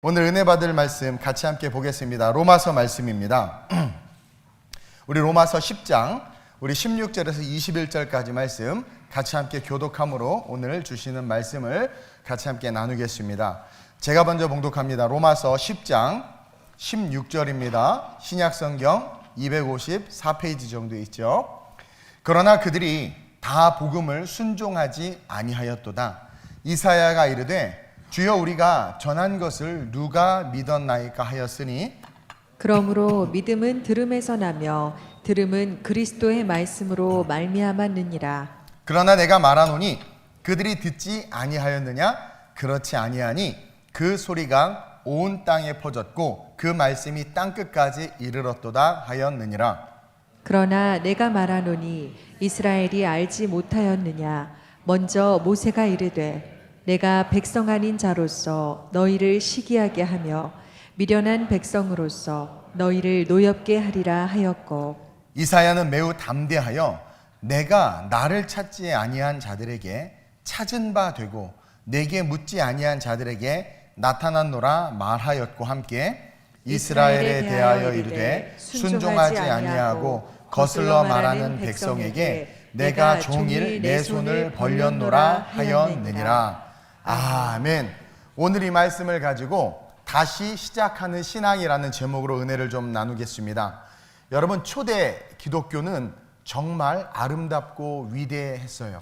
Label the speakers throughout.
Speaker 1: 오늘 은혜 받을 말씀 같이 함께 보겠습니다. 로마서 말씀입니다. 우리 로마서 10장 우리 16절에서 21절까지 말씀 같이 함께 교독함으로 오늘 주시는 말씀을 같이 함께 나누겠습니다. 제가 먼저 봉독합니다. 로마서 10장 16절입니다. 신약성경 254페이지 정도 있죠. 그러나 그들이 다 복음을 순종하지 아니하였도다. 이사야가 이르되 주여 우리가 전한 것을 누가 믿었나이까 하였으니
Speaker 2: 그러므로 믿음은 들음에서 나며 들음은 그리스도의 말씀으로 말미암았느니라.
Speaker 1: 그러나 내가 말하노니 그들이 듣지 아니하였느냐? 그렇지 아니하니 그 소리가 온 땅에 퍼졌고 그 말씀이 땅끝까지 이르렀도다 하였느니라.
Speaker 2: 그러나 내가 말하노니 이스라엘이 알지 못하였느냐? 먼저 모세가 이르되 내가 백성 아닌 자로서 너희를 시기하게 하며 미련한 백성으로서 너희를 노엽게 하리라 하였고,
Speaker 1: 이사야는 매우 담대하여 내가 나를 찾지 아니한 자들에게 찾은 바 되고 내게 묻지 아니한 자들에게 나타났노라 말하였고 함께 이스라엘에 대하여 이르되 순종하지 아니하고 거슬러 말하는 백성에게 내가 종일 내 손을 벌렸노라 하였느니라. 아멘. 오늘 이 말씀을 가지고 다시 시작하는 신앙이라는 제목으로 은혜를 좀 나누겠습니다. 여러분, 초대 기독교는 정말 아름답고 위대했어요.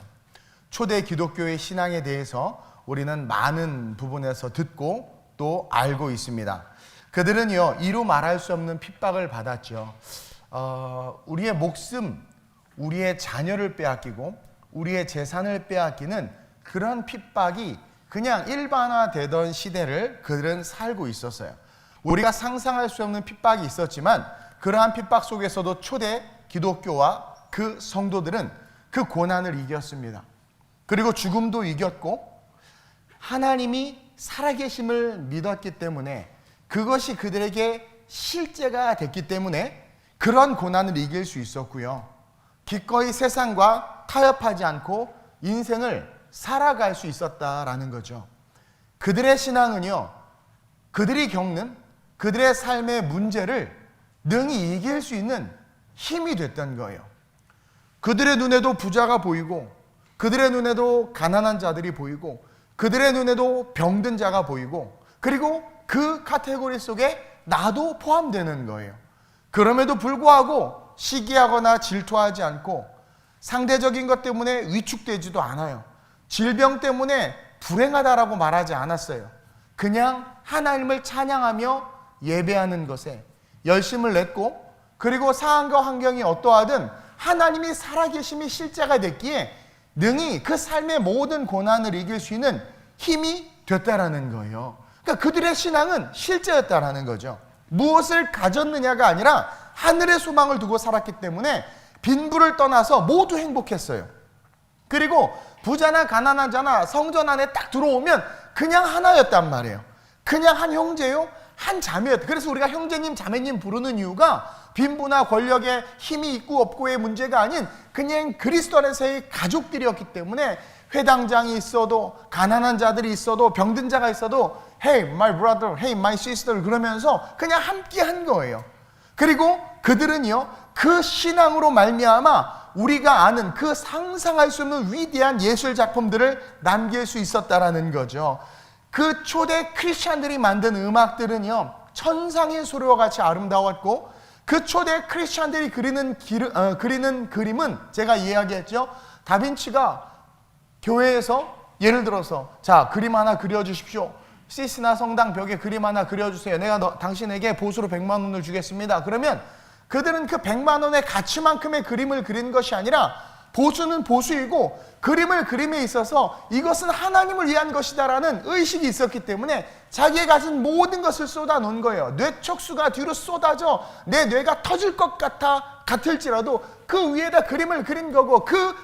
Speaker 1: 초대 기독교의 신앙에 대해서 우리는 많은 부분에서 듣고 또 알고 있습니다. 그들은요, 이루 말할 수 없는 핍박을 받았죠. 우리의 목숨, 우리의 자녀를 빼앗기고 우리의 재산을 빼앗기는 그런 핍박이 그냥 일반화되던 시대를 그들은 살고 있었어요. 우리가 상상할 수 없는 핍박이 있었지만 그러한 핍박 속에서도 초대 기독교와 그 성도들은 그 고난을 이겼습니다. 그리고 죽음도 이겼고 하나님이 살아계심을 믿었기 때문에 그것이 그들에게 실제가 됐기 때문에 그런 고난을 이길 수 있었고요. 기꺼이 세상과 타협하지 않고 인생을 살아갈 수 있었다라는 거죠. 그들의 신앙은요, 그들이 겪는 그들의 삶의 문제를 능히 이길 수 있는 힘이 됐던 거예요. 그들의 눈에도 부자가 보이고 그들의 눈에도 가난한 자들이 보이고 그들의 눈에도 병든 자가 보이고 그리고 그 카테고리 속에 나도 포함되는 거예요. 그럼에도 불구하고 시기하거나 질투하지 않고 상대적인 것 때문에 위축되지도 않아요. 질병 때문에 불행하다라고 말하지 않았어요. 그냥 하나님을 찬양하며 예배하는 것에 열심을 냈고 그리고 상황과 환경이 어떠하든 하나님이 살아계심이 실제가 됐기에 능히 그 삶의 모든 고난을 이길 수 있는 힘이 됐다라는 거예요. 그러니까 그들의 신앙은 실제였다라는 거죠. 무엇을 가졌느냐가 아니라 하늘의 소망을 두고 살았기 때문에 빈부를 떠나서 모두 행복했어요. 그리고 부자나 가난한 자나 성전 안에 딱 들어오면 그냥 하나였단 말이에요. 그냥 한 형제요, 한 자매였다. 그래서 우리가 형제님, 자매님 부르는 이유가 빈부나 권력에 힘이 있고 없고의 문제가 아닌 그냥 그리스도 안에서의 가족들이었기 때문에 회당장이 있어도 가난한 자들이 있어도 병든 자가 있어도 Hey my brother, hey my sister 그러면서 그냥 함께 한 거예요. 그리고 그들은요, 그 신앙으로 말미암아 우리가 아는 그 상상할 수 없는 위대한 예술 작품들을 남길 수 있었다라는 거죠. 그 초대 크리스찬들이 만든 음악들은요, 천상의 소리와 같이 아름다웠고 그 초대 크리스찬들이 그리는 그림은 제가 이야기했죠. 다빈치가 교회에서 예를 들어서 자, 그림 하나 그려주십시오. 시스나 성당 벽에 그림 하나 그려주세요. 내가 당신에게 보수로 100만 원을 주겠습니다. 그러면 그들은 그 100만 원의 가치만큼의 그림을 그린 것이 아니라 보수는 보수이고 그림을 그림에 있어서 이것은 하나님을 위한 것이다라는 의식이 있었기 때문에 자기가 가진 모든 것을 쏟아놓은 거예요. 뇌척수가 뒤로 쏟아져 내 뇌가 터질 것 같을지라도 그 위에다 그림을 그린 거고 그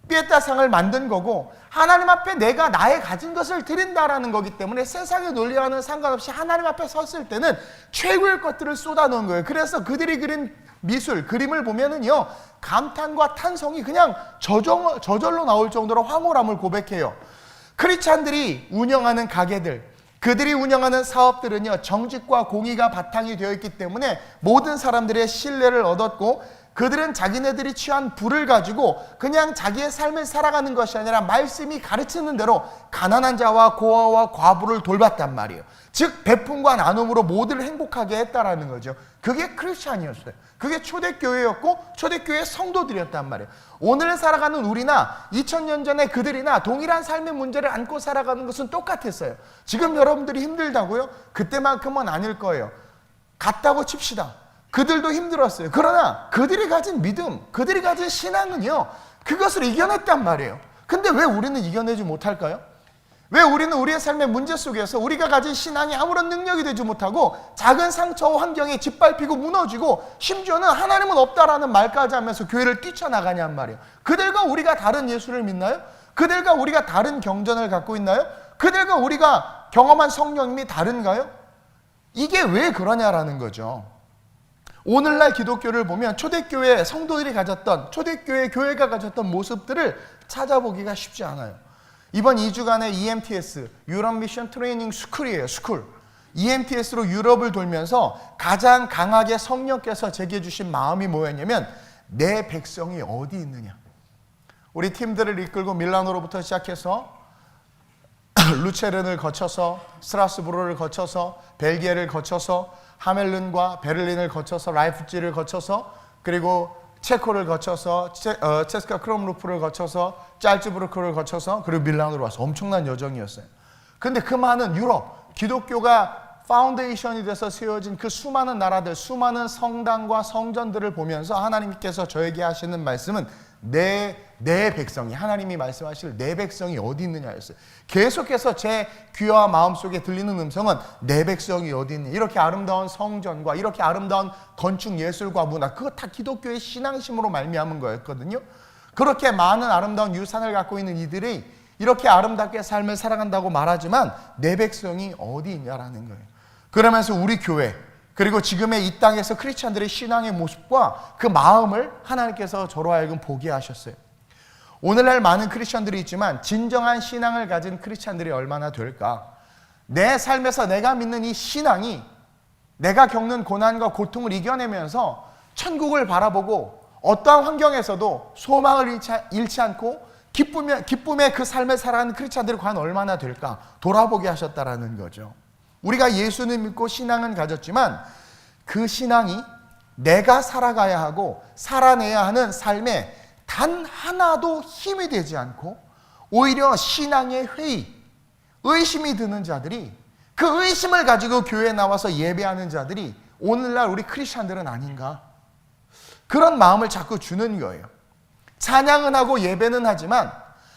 Speaker 1: 피에타상을 만든 거고 하나님 앞에 내가 나의 가진 것을 드린다라는 거기 때문에 세상의 논리와는 상관없이 하나님 앞에 섰을 때는 최고의 것들을 쏟아놓은 거예요. 그래서 그들이 그린 미술, 그림을 보면은요, 감탄과 탄성이 그냥 저절로 나올 정도로 황홀함을 고백해요. 크리스찬들이 운영하는 가게들, 그들이 운영하는 사업들은요, 정직과 공의가 바탕이 되어 있기 때문에 모든 사람들의 신뢰를 얻었고, 그들은 자기네들이 취한 부를 가지고 그냥 자기의 삶을 살아가는 것이 아니라 말씀이 가르치는 대로 가난한 자와 고아와 과부를 돌봤단 말이에요. 즉 베품과 나눔으로 모두를 행복하게 했다라는 거죠. 그게 크리스찬이었어요. 그게 초대교회였고 초대교회 성도들이었단 말이에요. 오늘 살아가는 우리나 2000년 전에 그들이나 동일한 삶의 문제를 안고 살아가는 것은 똑같았어요. 지금 여러분들이 힘들다고요? 그때만큼은 아닐 거예요. 같다고 칩시다. 그들도 힘들었어요. 그러나 그들이 가진 믿음, 그들이 가진 신앙은요, 그것을 이겨냈단 말이에요. 근데 왜 우리는 이겨내지 못할까요? 왜 우리는 우리의 삶의 문제 속에서 우리가 가진 신앙이 아무런 능력이 되지 못하고 작은 상처와 환경에 짓밟히고 무너지고 심지어는 하나님은 없다라는 말까지 하면서 교회를 뛰쳐나가냔 말이에요. 그들과 우리가 다른 예수를 믿나요? 그들과 우리가 다른 경전을 갖고 있나요? 그들과 우리가 경험한 성령님이 다른가요? 이게 왜 그러냐라는 거죠. 오늘날 기독교를 보면 초대교회 성도들이 가졌던, 초대교회 교회가 가졌던 모습들을 찾아보기가 쉽지 않아요. 이번 2주간의 EMTS, 유럽 미션 트레이닝 스쿨이에요. 스쿨. EMTS로 유럽을 돌면서 가장 강하게 성령께서 제게 주신 마음이 뭐였냐면, 내 백성이 어디 있느냐. 우리 팀들을 이끌고 밀라노로부터 시작해서 루체른을 거쳐서 스트라스부르를 거쳐서 벨기에를 거쳐서 하멜른과 베를린을 거쳐서 라이프치히를 거쳐서 그리고 체코를 거쳐서 체스카 크롬루프를 거쳐서 짤츠부르크를 거쳐서 그리고 밀라노로 와서 엄청난 여정이었어요. 근데 그 많은 유럽 기독교가 파운데이션이 돼서 세워진 그 수많은 나라들, 수많은 성당과 성전들을 보면서 하나님께서 저에게 하시는 말씀은 내 백성이, 하나님이 말씀하실 내 백성이 어디 있느냐였어요. 계속해서 제 귀와 마음속에 들리는 음성은 내 백성이 어디 있느냐. 이렇게 아름다운 성전과 이렇게 아름다운 건축 예술과 문화, 그거 다 기독교의 신앙심으로 말미암은 거였거든요. 그렇게 많은 아름다운 유산을 갖고 있는 이들이 이렇게 아름답게 삶을 살아간다고 말하지만 내 백성이 어디 있냐라는 거예요. 그러면서 우리 교회, 그리고 지금의 이 땅에서 크리스찬들의 신앙의 모습과 그 마음을 하나님께서 저로 하여금 보게 하셨어요. 오늘날 많은 크리스찬들이 있지만 진정한 신앙을 가진 크리스찬들이 얼마나 될까? 내 삶에서 내가 믿는 이 신앙이 내가 겪는 고난과 고통을 이겨내면서 천국을 바라보고 어떠한 환경에서도 소망을 잃지 않고 기쁨의 그 삶을 살아가는 크리스찬들이 과연 얼마나 될까? 돌아보게 하셨다라는 거죠. 우리가 예수를 믿고 신앙은 가졌지만 그 신앙이 내가 살아가야 하고 살아내야 하는 삶에 단 하나도 힘이 되지 않고 오히려 신앙의 회의, 의심이 드는 자들이, 그 의심을 가지고 교회에 나와서 예배하는 자들이 오늘날 우리 크리스찬들은 아닌가? 그런 마음을 자꾸 주는 거예요. 찬양은 하고 예배는 하지만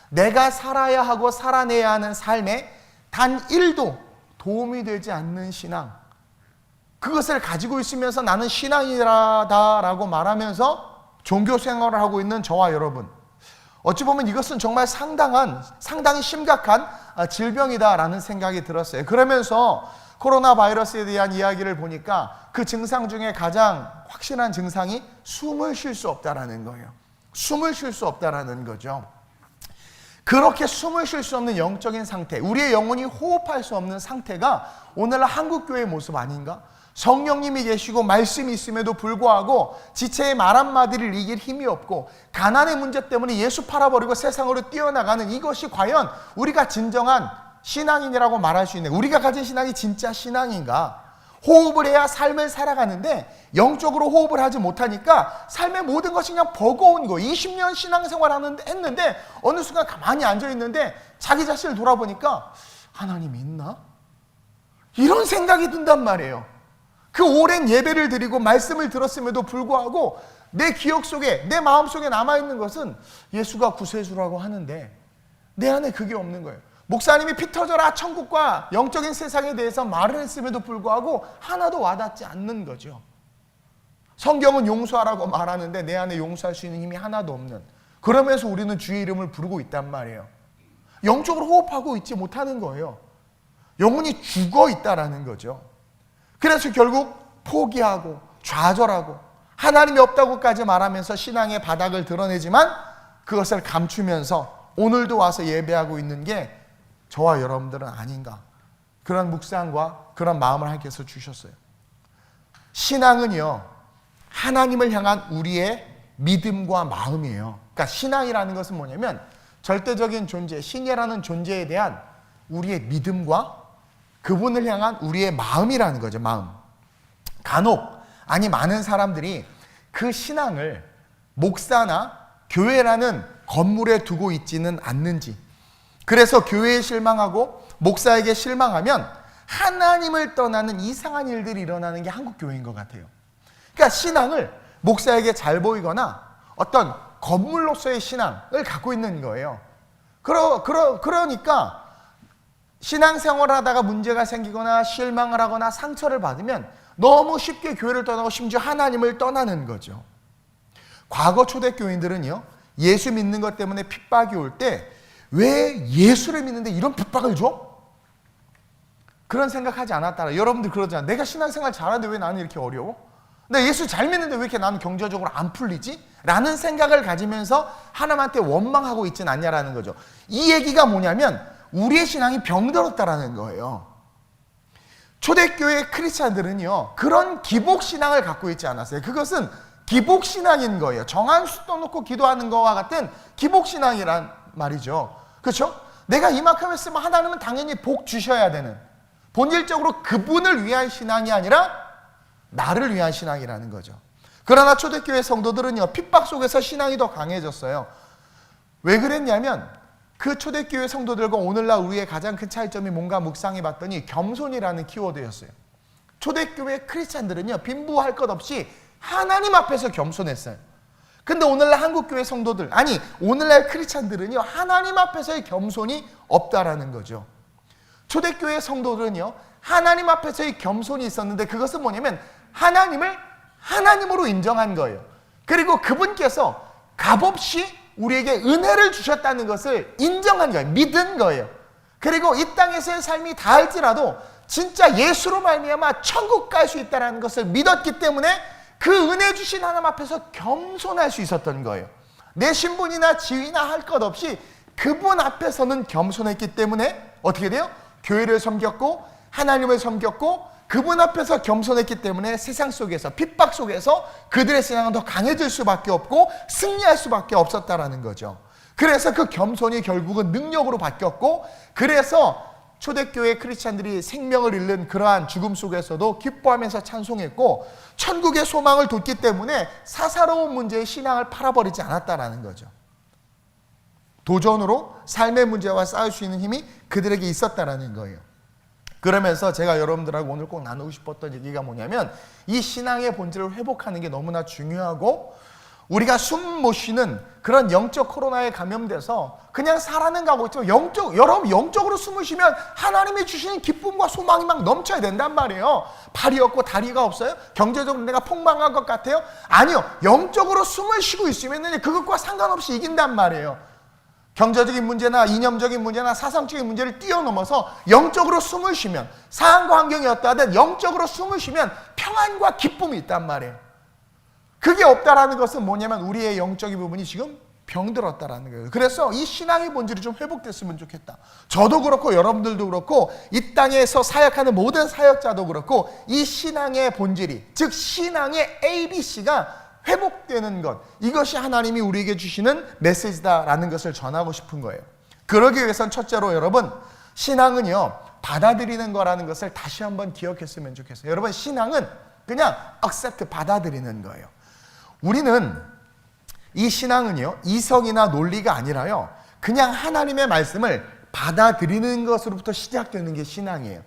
Speaker 1: 내가 살아야 하고 살아내야 하는 삶에 단 1도 도움이 되지 않는 신앙, 그것을 가지고 있으면서 나는 신앙이라고 말하면서 종교 생활을 하고 있는 저와 여러분, 어찌 보면 이것은 정말 상당히 심각한 질병이다라는 생각이 들었어요. 그러면서 코로나 바이러스에 대한 이야기를 보니까 그 증상 중에 가장 확실한 증상이 숨을 쉴 수 없다라는 거예요. 숨을 쉴 수 없다라는 거죠. 그렇게 숨을 쉴 수 없는 영적인 상태, 우리의 영혼이 호흡할 수 없는 상태가 오늘날 한국교회의 모습 아닌가? 성령님이 계시고 말씀이 있음에도 불구하고 지체의 말 한마디를 이길 힘이 없고 가난의 문제 때문에 예수 팔아버리고 세상으로 뛰어나가는 이것이 과연 우리가 진정한 신앙인이라고 말할 수 있는, 우리가 가진 신앙이 진짜 신앙인가? 호흡을 해야 삶을 살아가는데 영적으로 호흡을 하지 못하니까 삶의 모든 것이 그냥 버거운 거예요. 20년 신앙생활 했는데 어느 순간 가만히 앉아있는데 자기 자신을 돌아보니까 하나님이 있나? 이런 생각이 든단 말이에요. 그 오랜 예배를 드리고 말씀을 들었음에도 불구하고 내 기억 속에, 내 마음 속에 남아있는 것은 예수가 구세주라고 하는데 내 안에 그게 없는 거예요. 목사님이 피 터져라 천국과 영적인 세상에 대해서 말을 했음에도 불구하고 하나도 와닿지 않는 거죠. 성경은 용서하라고 말하는데 내 안에 용서할 수 있는 힘이 하나도 없는, 그러면서 우리는 주의 이름을 부르고 있단 말이에요. 영적으로 호흡하고 있지 못하는 거예요. 영혼이 죽어 있다라는 거죠. 그래서 결국 포기하고 좌절하고 하나님이 없다고까지 말하면서 신앙의 바닥을 드러내지만 그것을 감추면서 오늘도 와서 예배하고 있는 게 저와 여러분들은 아닌가. 그런 묵상과 그런 마음을 하나님께서 주셨어요. 신앙은요, 하나님을 향한 우리의 믿음과 마음이에요. 그러니까 신앙이라는 것은 뭐냐면 절대적인 존재, 신이라는 존재에 대한 우리의 믿음과 그분을 향한 우리의 마음이라는 거죠. 마음. 간혹 많은 사람들이 그 신앙을 목사나 교회라는 건물에 두고 있지는 않는지, 그래서 교회에 실망하고 목사에게 실망하면 하나님을 떠나는 이상한 일들이 일어나는 게 한국 교회인 것 같아요. 그러니까 신앙을 목사에게 잘 보이거나 어떤 건물로서의 신앙을 갖고 있는 거예요. 그러니까 신앙생활을 하다가 문제가 생기거나 실망을 하거나 상처를 받으면 너무 쉽게 교회를 떠나고 심지어 하나님을 떠나는 거죠. 과거 초대교인들은요, 예수 믿는 것 때문에 핍박이 올 때 왜 예수를 믿는데 이런 핍박을 줘? 그런 생각하지 않았다라. 여러분들 그러잖아요. 내가 신앙생활 잘하는데 왜 나는 이렇게 어려워? 나 예수 잘 믿는데 왜 이렇게 나는 경제적으로 안 풀리지? 라는 생각을 가지면서 하나님한테 원망하고 있진 않냐라는 거죠. 이 얘기가 뭐냐면 우리의 신앙이 병들었다라는 거예요. 초대교회 크리스찬들은요, 그런 기복신앙을 갖고 있지 않았어요. 그것은 기복신앙인 거예요. 정한 수 떠놓고 기도하는 것과 같은 기복신앙이란 말이죠. 그렇죠? 내가 이만큼 했으면 하나님은 당연히 복 주셔야 되는, 본질적으로 그분을 위한 신앙이 아니라 나를 위한 신앙이라는 거죠. 그러나 초대교회 성도들은요, 핍박 속에서 신앙이 더 강해졌어요. 왜 그랬냐면 그 초대교회 성도들과 오늘날 우리의 가장 큰 차이점이 뭔가 묵상해 봤더니 겸손이라는 키워드였어요. 초대교회 크리스찬들은요, 빈부할 것 없이 하나님 앞에서 겸손했어요. 근데 오늘날 한국교회 성도들, 오늘날 크리스찬들은요, 하나님 앞에서의 겸손이 없다라는 거죠. 초대교회 성도들은요, 하나님 앞에서의 겸손이 있었는데 그것은 뭐냐면 하나님을 하나님으로 인정한 거예요. 그리고 그분께서 값없이 우리에게 은혜를 주셨다는 것을 인정한 거예요. 믿은 거예요. 그리고 이 땅에서의 삶이 다할지라도 진짜 예수로 말미암아 천국 갈 수 있다는 것을 믿었기 때문에 그 은혜 주신 하나님 앞에서 겸손할 수 있었던 거예요. 내 신분이나 지위나 할 것 없이 그분 앞에서는 겸손했기 때문에 어떻게 돼요? 교회를 섬겼고 하나님을 섬겼고 그분 앞에서 겸손했기 때문에 세상 속에서, 핍박 속에서 그들의 신앙은 더 강해질 수밖에 없고 승리할 수밖에 없었다라는 거죠. 그래서 그 겸손이 결국은 능력으로 바뀌었고, 그래서 초대교회 크리스찬들이 생명을 잃는 그러한 죽음 속에서도 기뻐하면서 찬송했고 천국의 소망을 뒀기 때문에 사사로운 문제의 신앙을 팔아버리지 않았다라는 거죠. 도전으로 삶의 문제와 싸울 수 있는 힘이 그들에게 있었다라는 거예요. 그러면서 제가 여러분들하고 오늘 꼭 나누고 싶었던 얘기가 뭐냐면 이 신앙의 본질을 회복하는 게 너무나 중요하고, 우리가 숨 못 쉬는 그런 영적 코로나에 감염돼서 그냥 살아는 가고 있지만 여러분 영적으로 숨을 쉬면 하나님이 주시는 기쁨과 소망이 막 넘쳐야 된단 말이에요. 발이 없고 다리가 없어요? 경제적으로 내가 폭망한 것 같아요? 아니요. 영적으로 숨을 쉬고 있으면 그것과 상관없이 이긴단 말이에요. 경제적인 문제나 이념적인 문제나 사상적인 문제를 뛰어넘어서 영적으로 숨을 쉬면, 상황과 환경이 어떠하든 영적으로 숨을 쉬면 평안과 기쁨이 있단 말이에요. 그게 없다라는 것은 뭐냐면 우리의 영적인 부분이 지금 병들었다라는 거예요. 그래서 이 신앙의 본질이 좀 회복됐으면 좋겠다. 저도 그렇고 여러분들도 그렇고 이 땅에서 사역하는 모든 사역자도 그렇고 이 신앙의 본질이, 즉 신앙의 ABC가 회복되는 것, 이것이 하나님이 우리에게 주시는 메시지다라는 것을 전하고 싶은 거예요. 그러기 위해선 첫째로 여러분, 신앙은요, 받아들이는 거라는 것을 다시 한번 기억했으면 좋겠어요. 여러분, 신앙은 그냥 accept, 받아들이는 거예요. 우리는 이 신앙은요, 이성이나 논리가 아니라요, 그냥 하나님의 말씀을 받아들이는 것으로부터 시작되는 게 신앙이에요.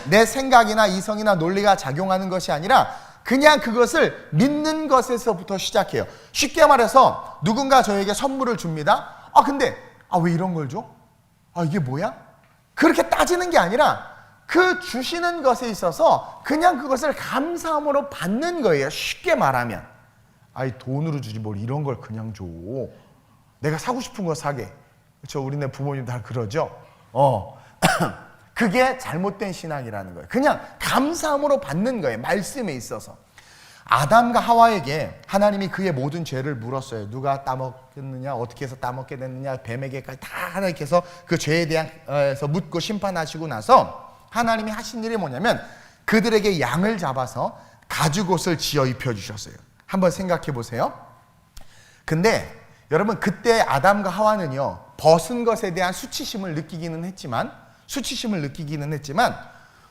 Speaker 1: 내 생각이나 이성이나 논리가 작용하는 것이 아니라 그냥 그것을 믿는 것에서부터 시작해요. 쉽게 말해서 누군가 저에게 선물을 줍니다. 근데 왜 이런 걸 줘? 이게 뭐야? 그렇게 따지는 게 아니라 그 주시는 것에 있어서 그냥 그것을 감사함으로 받는 거예요. 쉽게 말하면 돈으로 주지 뭘 이런 걸 그냥 줘. 내가 사고 싶은 거 사게. 그렇죠? 우리네 부모님 다 그러죠. 그게 잘못된 신앙이라는 거예요. 그냥 감사함으로 받는 거예요. 말씀에 있어서. 아담과 하와에게 하나님이 그의 모든 죄를 물었어요. 누가 따먹겠느냐, 어떻게 해서 따먹게 됐느냐, 뱀에게까지 다 하나님께서 그 죄에 대해서 묻고 심판하시고 나서 하나님이 하신 일이 뭐냐면 그들에게 양을 잡아서 가죽옷을 지어 입혀주셨어요. 한번 생각해 보세요. 근데 여러분 그때 아담과 하와는요 벗은 것에 대한 수치심을 느끼기는 했지만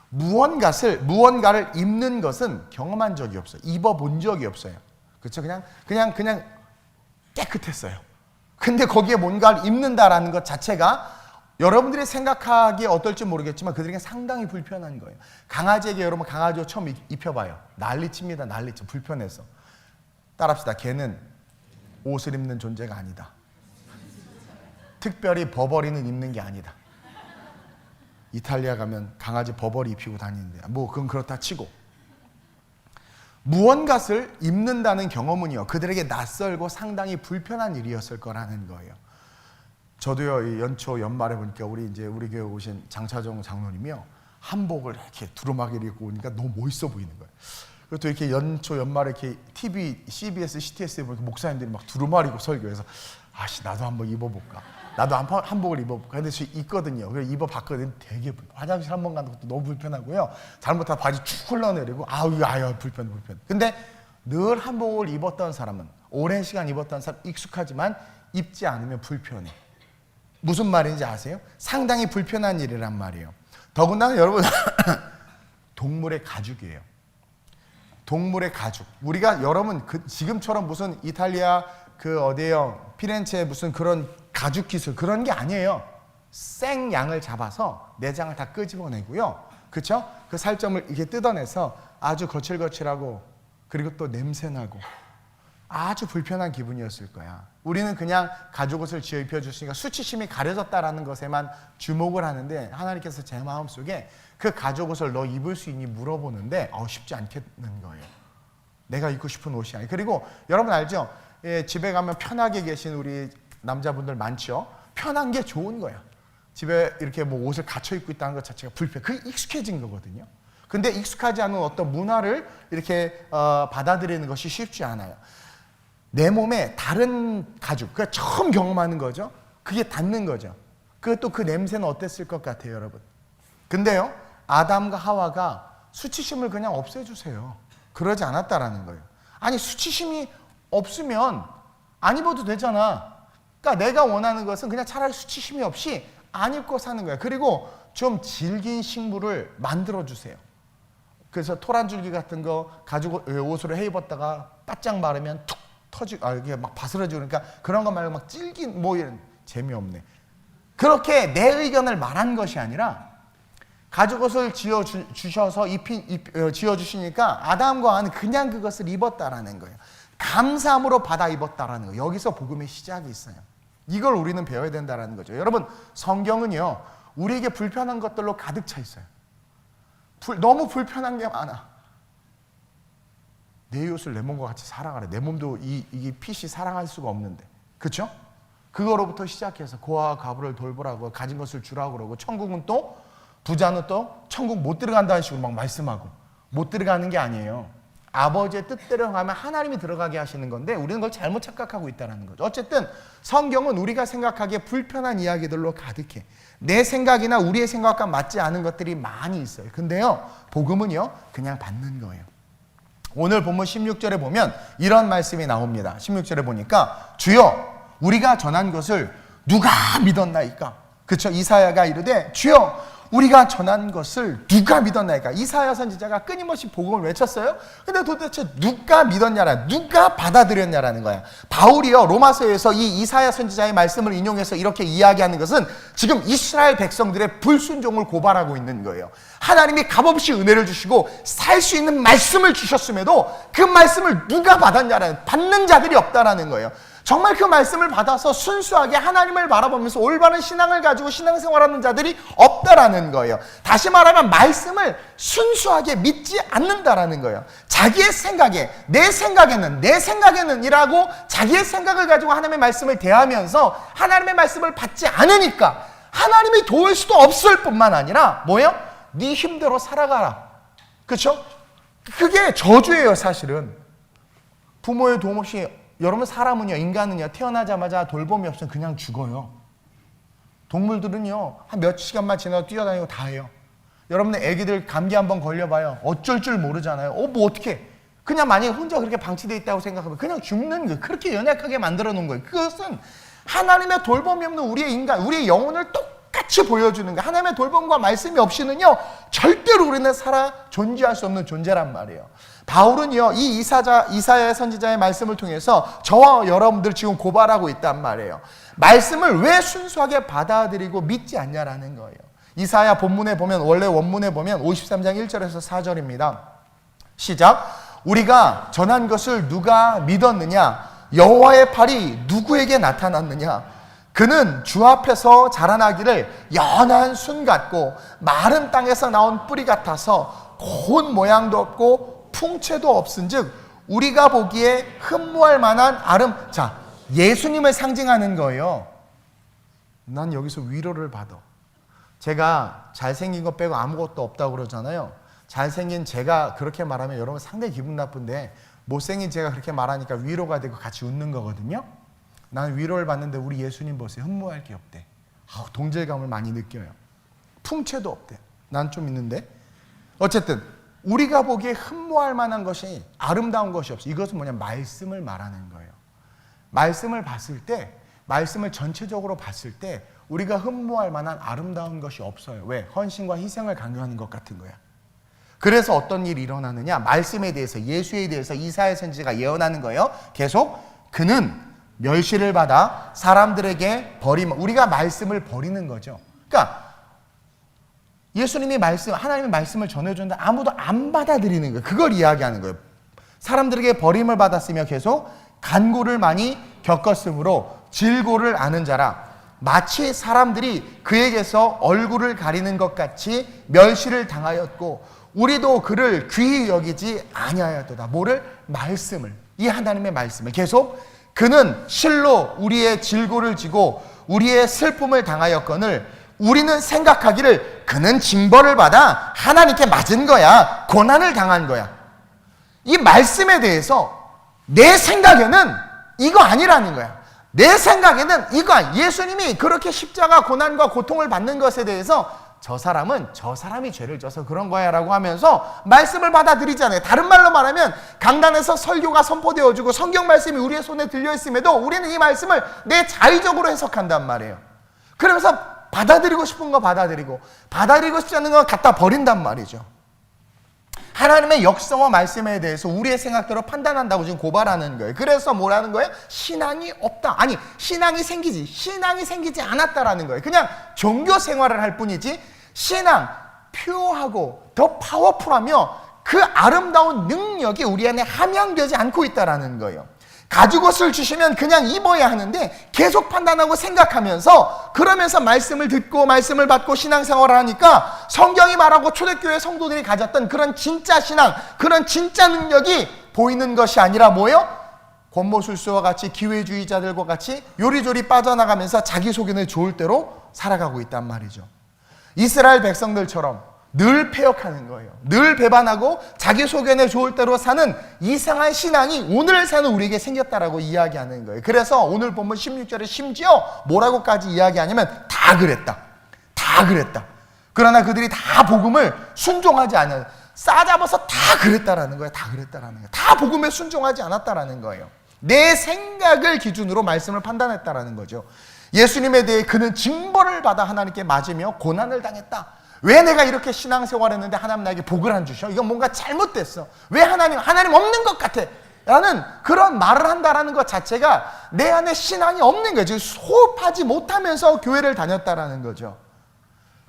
Speaker 1: 무언가를 입는 것은 경험한 적이 없어요. 입어본 적이 없어요. 그렇죠? 그냥 깨끗했어요. 근데 거기에 뭔가를 입는다라는 것 자체가 여러분들이 생각하기에 어떨지 모르겠지만 그들에게 상당히 불편한 거예요. 강아지에게 여러분 강아지 옷 처음 입혀봐요. 난리칩니다. 난리쳐. 불편해서. 따라합시다. 걔는 옷을 입는 존재가 아니다. 특별히 버버리는 입는 게 아니다. 이탈리아 가면 강아지 버버리 입히고 다니는데 그건 그렇다 치고 무언가를 입는다는 경험은요 그들에게 낯설고 상당히 불편한 일이었을 거라는 거예요. 저도요 연초 연말에 보니까 우리 교회 오신 장차정 장로님이요 한복을 이렇게 두루마기를 입고 오니까 너무 멋있어 보이는 거예요. 그리고 또 이렇게 연초 연말에 이렇게 TV, CBS, CTS에 보니까 목사님들이 막 두루마기 입고 설교해서 나도 한번 입어볼까. 나도 한복을 입어볼까. 근데 저 있거든요. 그래서 입어봤거든요. 되게 화장실 한 번 가는 것도 너무 불편하고요. 잘못하면 바지 쭉 흘러내리고 이거 불편. 근데 늘 한복을 입었던 사람은 오랜 시간 입었던 사람 익숙하지만 입지 않으면 불편해. 무슨 말인지 아세요? 상당히 불편한 일이란 말이에요. 더군다나 여러분 동물의 가죽이에요. 동물의 가죽. 우리가 여러분 지금처럼 무슨 이탈리아 피렌체에 무슨 그런 가죽 기술 그런 게 아니에요. 생 양을 잡아서 내장을 다 끄집어내고요. 그렇죠? 그 살점을 이렇게 뜯어내서 아주 거칠거칠하고 그리고 또 냄새나고 아주 불편한 기분이었을 거야. 우리는 그냥 가죽옷을 지어 입혀주시니까 수치심이 가려졌다라는 것에만 주목을 하는데 하나님께서 제 마음속에 그 가죽옷을 너 입을 수 있니 물어보는데 쉽지 않겠는 거예요. 내가 입고 싶은 옷이 아니에요. 그리고 여러분 알죠? 집에 가면 편하게 계신 우리 남자분들 많죠? 편한 게 좋은 거야. 집에 이렇게 옷을 갖춰 입고 있다는 것 자체가 불편. 그게 익숙해진 거거든요. 근데 익숙하지 않은 어떤 문화를 이렇게 받아들이는 것이 쉽지 않아요. 내 몸에 다른 가죽, 그러니까 처음 경험하는 거죠. 그게 닿는 거죠. 그것도 그 냄새는 어땠을 것 같아요, 여러분. 근데요, 아담과 하와가 수치심을 그냥 없애주세요. 그러지 않았다라는 거예요. 아니 수치심이 없으면 안 입어도 되잖아. 그러니까 내가 원하는 것은 그냥 차라리 수치심이 없이 안 입고 사는 거야. 그리고 좀 질긴 식물을 만들어주세요. 그래서 토란줄기 같은 거 가지고 옷으로 해 입었다가 바짝 마르면 툭 터지고 이게 막 바스러지고 그러니까 그런 거 말고 막 질긴 이런 재미없네. 그렇게 내 의견을 말한 것이 아니라 가죽옷을 지어주셔서 지어주시니까 아담과 하와는 그냥 그것을 입었다라는 거예요. 감사함으로 받아 입었다라는 거예요. 여기서 복음의 시작이 있어요. 이걸 우리는 배워야 된다는 거죠. 여러분 성경은요 우리에게 불편한 것들로 가득 차 있어요. 너무 불편한 게 많아. 내 이웃을 내 몸과 같이 사랑하래. 내 몸도 이 핏이 사랑할 수가 없는데, 그렇죠? 그거로부터 시작해서 고아와 과부를 돌보라고 가진 것을 주라고 그러고 천국은 또 부자는 또 천국 못 들어간다는 식으로 막 말씀하고 못 들어가는 게 아니에요. 아버지의 뜻대로 하면 하나님이 들어가게 하시는 건데 우리는 그걸 잘못 착각하고 있다는 거죠. 어쨌든 성경은 우리가 생각하기에 불편한 이야기들로 가득해. 내 생각이나 우리의 생각과 맞지 않은 것들이 많이 있어요. 근데요 복음은요 그냥 받는 거예요. 오늘 본문 16절에 보면 이런 말씀이 나옵니다. 16절에 보니까 주여 우리가 전한 것을 누가 믿었나이까? 그렇죠? 이사야가 이르되 주여 우리가 전한 것을 누가 믿었나이까? 이사야 선지자가 끊임없이 복음을 외쳤어요. 근데 도대체 누가 믿었냐라, 누가 받아들였냐라는 거야. 바울이요 로마서에서 이 이사야 선지자의 말씀을 인용해서 이렇게 이야기하는 것은 지금 이스라엘 백성들의 불순종을 고발하고 있는 거예요. 하나님이 값없이 은혜를 주시고 살 수 있는 말씀을 주셨음에도 그 말씀을 누가 받았냐라는, 받는 자들이 없다라는 거예요. 정말 그 말씀을 받아서 순수하게 하나님을 바라보면서 올바른 신앙을 가지고 신앙생활하는 자들이 없다라는 거예요. 다시 말하면 말씀을 순수하게 믿지 않는다라는 거예요. 자기의 생각에, 내 생각에는 이라고 자기의 생각을 가지고 하나님의 말씀을 대하면서 하나님의 말씀을 받지 않으니까 하나님이 도울 수도 없을 뿐만 아니라 뭐예요? 네 힘대로 살아가라. 그렇죠? 그게 저주예요, 사실은. 부모의 도움 없이 여러분 사람은요, 인간은요, 태어나자마자 돌봄이 없으면 그냥 죽어요. 동물들은요, 한 몇 시간만 지나도 뛰어다니고 다 해요. 여러분의 애기들 감기 한번 걸려봐요. 어쩔 줄 모르잖아요. 뭐 어떻게? 그냥 만약에 혼자 그렇게 방치되어 있다고 생각하면 그냥 죽는 거예요. 그렇게 연약하게 만들어 놓은 거예요. 그것은 하나님의 돌봄이 없는 우리의 인간, 우리의 영혼을 똑같이 보여주는 거예요. 하나님의 돌봄과 말씀이 없이는요, 절대로 우리는 살아 존재할 수 없는 존재란 말이에요. 바울은요, 이 이사야 선지자의 말씀을 통해서 저와 여러분들 지금 고발하고 있단 말이에요. 말씀을 왜 순수하게 받아들이고 믿지 않냐라는 거예요. 이사야 본문에 보면, 원래 원문에 보면 53장 1절에서 4절입니다. 시작. 우리가 전한 것을 누가 믿었느냐? 여호와의 팔이 누구에게 나타났느냐? 그는 주 앞에서 자라나기를 연한 순 같고 마른 땅에서 나온 뿌리 같아서 고운 모양도 없고 풍채도 없은즉 우리가 보기에 흠모할 만한 자, 예수님을 상징하는 거예요. 난 여기서 위로를 받아. 제가 잘생긴 거 빼고 아무것도 없다고 그러잖아요. 잘생긴 제가 그렇게 말하면 여러분 상당히 기분 나쁜데, 못생긴 제가 그렇게 말하니까 위로가 되고 같이 웃는 거거든요. 나는 위로를 받는데 우리 예수님 보세요. 흠모할 게 없대. 동질감을 많이 느껴요. 풍채도 없대. 난 좀 있는데. 어쨌든 우리가 보기에 흠모할 만한 것이, 아름다운 것이 없어. 이것은 뭐냐? 말씀을 말하는 거예요. 말씀을 봤을 때, 말씀을 전체적으로 봤을 때 우리가 흠모할 만한 아름다운 것이 없어요. 왜? 헌신과 희생을 강요하는 것 같은 거야. 그래서 어떤 일이 일어나느냐? 말씀에 대해서, 예수에 대해서 이사야 선지자가 예언하는 거예요. 계속 그는 멸시를 받아 사람들에게 우리가 말씀을 버리는 거죠. 그러니까 예수님이 하나님의 말씀을 전해줬는데 아무도 안 받아들이는 거예요. 그걸 이야기하는 거예요. 사람들에게 버림을 받았으며 계속 간고를 많이 겪었으므로 질고를 아는 자라. 마치 사람들이 그에게서 얼굴을 가리는 것 같이 멸시를 당하였고 우리도 그를 귀히 여기지 아니하였도다. 뭐를? 말씀을. 이 하나님의 말씀을. 계속 그는 실로 우리의 질고를 지고 우리의 슬픔을 당하였거늘 우리는 생각하기를 그는 징벌을 받아 하나님께 맞은 거야. 고난을 당한 거야. 이 말씀에 대해서 내 생각에는 이거 아니라는 거야. 내 생각에는 이거, 예수님이 그렇게 십자가 고난과 고통을 받는 것에 대해서 저 사람이 죄를 져서 그런 거야 라고 하면서 말씀을 받아들이잖아요. 다른 말로 말하면 강단에서 설교가 선포되어지고 성경 말씀이 우리의 손에 들려있음에도 우리는 이 말씀을 내 자의적으로 해석한단 말이에요. 그러면서 받아들이고 싶은 거 받아들이고 싶지 않은 거 갖다 버린단 말이죠. 하나님의 역사와 말씀에 대해서 우리의 생각대로 판단한다고 지금 고발하는 거예요. 그래서 뭐라는 거예요? 신앙이 없다. 아니, 신앙이 생기지 않았다라는 거예요. 그냥 종교 생활을 할 뿐이지 신앙, 퓨어하고 더 파워풀하며 그 아름다운 능력이 우리 안에 함양되지 않고 있다라는 거예요. 가죽옷을 주시면 그냥 입어야 하는데 계속 판단하고 생각하면서 그러면서 말씀을 듣고 말씀을 받고 신앙생활을 하니까 성경이 말하고 초대교회 성도들이 가졌던 그런 진짜 신앙, 그런 진짜 능력이 보이는 것이 아니라 뭐예요? 권모술수와 같이 기회주의자들과 같이 요리조리 빠져나가면서 자기속에는 좋을 대로 살아가고 있단 말이죠. 이스라엘 백성들처럼 늘 패역하는 거예요. 늘 배반하고 자기 속에는 좋을 대로 사는 이상한 신앙이 오늘 사는 우리에게 생겼다라고 이야기하는 거예요. 그래서 오늘 본문 16절에 심지어 뭐라고까지 이야기하냐면 다 그랬다. 그러나 그들이 다 복음을 순종하지 않아요. 싸잡아서 다 그랬다라는 거예요. 다 복음에 순종하지 않았다라는 거예요. 내 생각을 기준으로 말씀을 판단했다라는 거죠. 예수님에 대해 그는 징벌을 받아 하나님께 맞으며 고난을 당했다. 왜 내가 이렇게 신앙생활 했는데 하나님 나에게 복을 안 주셔? 이건 뭔가 잘못됐어. 왜 하나님 없는 것 같아? 라는 그런 말을 한다라는 것 자체가 내 안에 신앙이 없는 거죠. 호흡하지 못하면서 교회를 다녔다라는 거죠.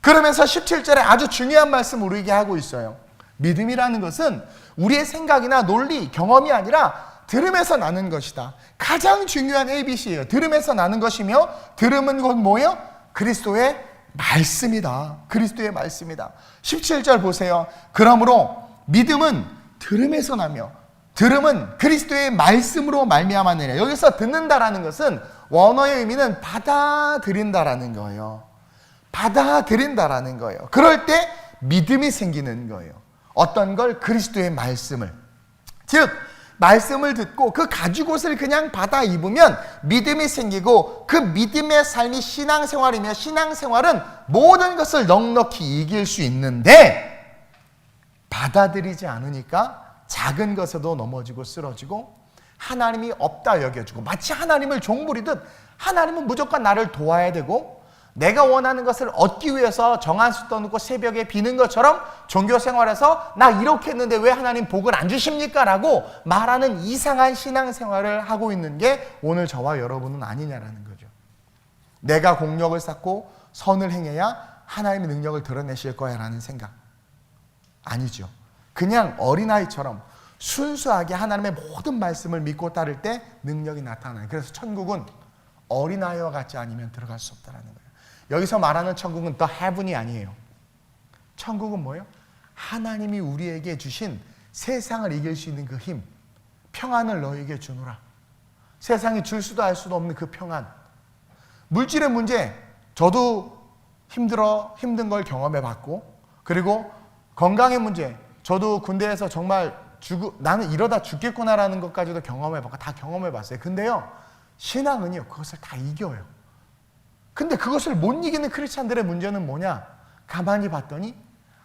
Speaker 1: 그러면서 17절에 아주 중요한 말씀을 우리에게 하고 있어요. 믿음이라는 것은 우리의 생각이나 논리, 경험이 아니라 들음에서 나는 것이다. 가장 중요한 ABC예요. 들음에서 나는 것이며 들음은 곧 뭐예요? 그리스도의 말씀이다. 17절 보세요. 그러므로 믿음은 들음에서 나며 들음은 그리스도의 말씀으로 말미암았느니라. 여기서 듣는다라는 것은 원어의 의미는 받아들인다라는 거예요. 그럴 때 믿음이 생기는 거예요. 어떤 걸? 그리스도의 말씀을. 즉 말씀을 듣고 그 가죽옷을 그냥 받아 입으면 믿음이 생기고 그 믿음의 삶이 신앙생활이며 신앙생활은 모든 것을 넉넉히 이길 수 있는데 받아들이지 않으니까 작은 것에도 넘어지고 쓰러지고 하나님이 없다 여겨지고 마치 하나님을 종부리듯 하나님은 무조건 나를 도와야 되고 내가 원하는 것을 얻기 위해서 정한수 떠놓고 새벽에 비는 것처럼 종교생활에서 나 이렇게 했는데 왜 하나님 복을 안 주십니까? 라고 말하는 이상한 신앙생활을 하고 있는 게 오늘 저와 여러분은 아니냐라는 거죠. 내가 공력을 쌓고 선을 행해야 하나님의 능력을 드러내실 거야 라는 생각 아니죠. 그냥 어린아이처럼 순수하게 하나님의 모든 말씀을 믿고 따를 때 능력이 나타나요. 그래서 천국은 어린아이와 같지 않으면 들어갈 수 없다는 거예요. 여기서 말하는 천국은 the heaven이 아니에요. 천국은 뭐예요? 하나님이 우리에게 주신 세상을 이길 수 있는 그 힘, 평안을 너에게 주노라. 세상이 줄 수도 알 수도 없는 그 평안. 물질의 문제, 저도 힘든 걸 경험해 봤고, 그리고 건강의 문제, 저도 군대에서 정말 나는 이러다 죽겠구나라는 것까지도 경험해 봤고 다 경험해 봤어요. 근데요, 신앙은요, 그것을 다 이겨요. 근데 그것을 못 이기는 크리스찬들의 문제는 뭐냐? 가만히 봤더니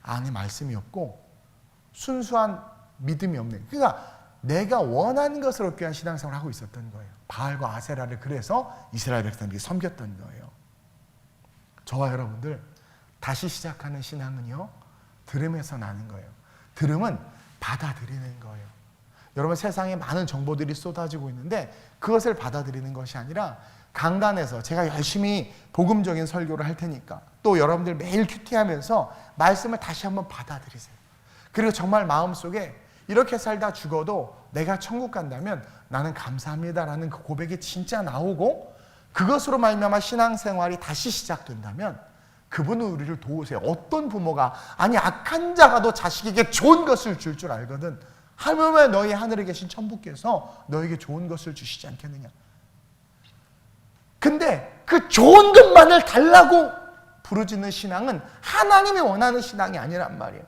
Speaker 1: 안에 말씀이 없고 순수한 믿음이 없는. 그러니까 내가 원하는 것을 얻기 위한 신앙생활을 하고 있었던 거예요. 바알과 아세라를 그래서 이스라엘 백성들이 섬겼던 거예요. 저와 여러분들 다시 시작하는 신앙은요, 들음에서 나는 거예요. 들음은 받아들이는 거예요. 여러분 세상에 많은 정보들이 쏟아지고 있는데 그것을 받아들이는 것이 아니라 강단에서 제가 열심히 복음적인 설교를 할 테니까 또 여러분들 매일 큐티하면서 말씀을 다시 한번 받아들이세요. 그리고 정말 마음속에 이렇게 살다 죽어도 내가 천국 간다면 나는 감사합니다라는 그 고백이 진짜 나오고 그것으로 말미암아 신앙생활이 다시 시작된다면 그분은 우리를 도우세요. 어떤 부모가 아니 악한 자가도 자식에게 좋은 것을 줄 줄 알거든. 하물며 너희 하늘에 계신 천부께서 너에게 좋은 것을 주시지 않겠느냐. 근데 그 좋은 것만을 달라고 부르짖는 신앙은 하나님이 원하는 신앙이 아니란 말이에요.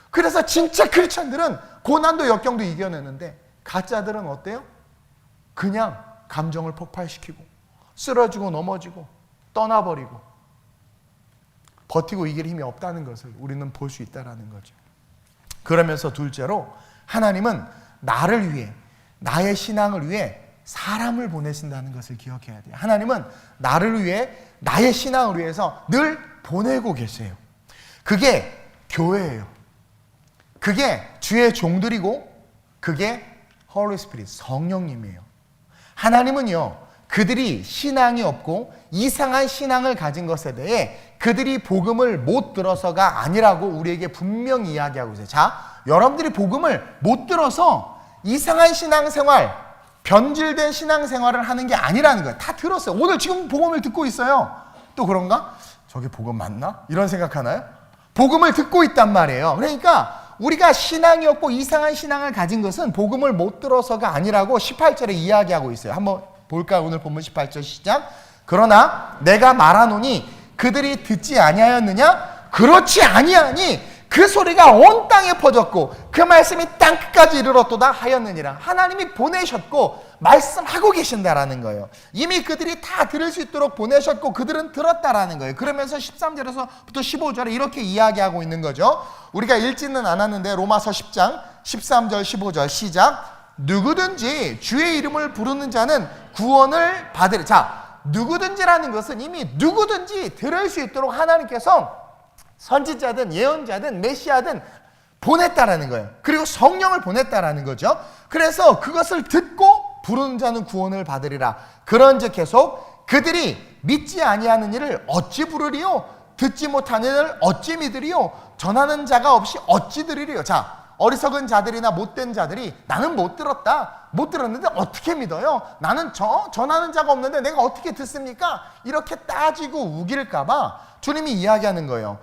Speaker 1: 그래서 진짜 크리스찬들은 고난도 역경도 이겨내는데 가짜들은 어때요? 그냥 감정을 폭발시키고 쓰러지고 넘어지고 떠나버리고 버티고 이길 힘이 없다는 것을 우리는 볼 수 있다는 거죠. 그러면서 둘째로 하나님은 나를 위해 나의 신앙을 위해 사람을 보내신다는 것을 기억해야 돼요. 하나님은 나를 위해 나의 신앙을 위해서 늘 보내고 계세요. 그게 교회예요. 그게 주의 종들이고 그게 Holy Spirit, 성령님이에요. 하나님은요, 그들이 신앙이 없고 이상한 신앙을 가진 것에 대해 그들이 복음을 못 들어서가 아니라고 우리에게 분명히 이야기하고 있어요. 자, 여러분들이 복음을 못 들어서 이상한 신앙생활, 변질된 신앙생활을 하는 게 아니라는 거예요. 다 들었어요. 오늘 지금 복음을 듣고 있어요. 또 그런가? 저게 복음 맞나? 이런 생각하나요? 복음을 듣고 있단 말이에요. 그러니까 우리가 신앙이 없고 이상한 신앙을 가진 것은 복음을 못 들어서가 아니라고 18절에 이야기하고 있어요. 한번 볼까요? 오늘 본문 18절 시작. 그러나 내가 말하노니 그들이 듣지 아니하였느냐? 그렇지 아니하니 그 소리가 온 땅에 퍼졌고 그 말씀이 땅끝까지 이르렀도다 하였느니라. 하나님이 보내셨고 말씀하고 계신다라는 거예요. 이미 그들이 다 들을 수 있도록 보내셨고 그들은 들었다라는 거예요. 그러면서 13절에서부터 15절에 이렇게 이야기하고 있는 거죠. 우리가 읽지는 않았는데 로마서 10장 13절 15절 시작. 누구든지 주의 이름을 부르는 자는 구원을 받으리. 자, 누구든지라는 것은 이미 누구든지 들을 수 있도록 하나님께서 선지자든 예언자든 메시아든 보냈다라는 거예요. 그리고 성령을 보냈다라는 거죠. 그래서 그것을 듣고 부르는 자는 구원을 받으리라. 그런즉 계속 그들이 믿지 아니하는 일을 어찌 부르리요? 듣지 못하는 일을 어찌 믿으리요? 전하는 자가 없이 어찌 들으리요? 자, 어리석은 자들이나 못된 자들이 나는 못 들었다. 못 들었는데 어떻게 믿어요? 나는 전하는 자가 없는데 내가 어떻게 듣습니까? 이렇게 따지고 우길까 봐 주님이 이야기하는 거예요.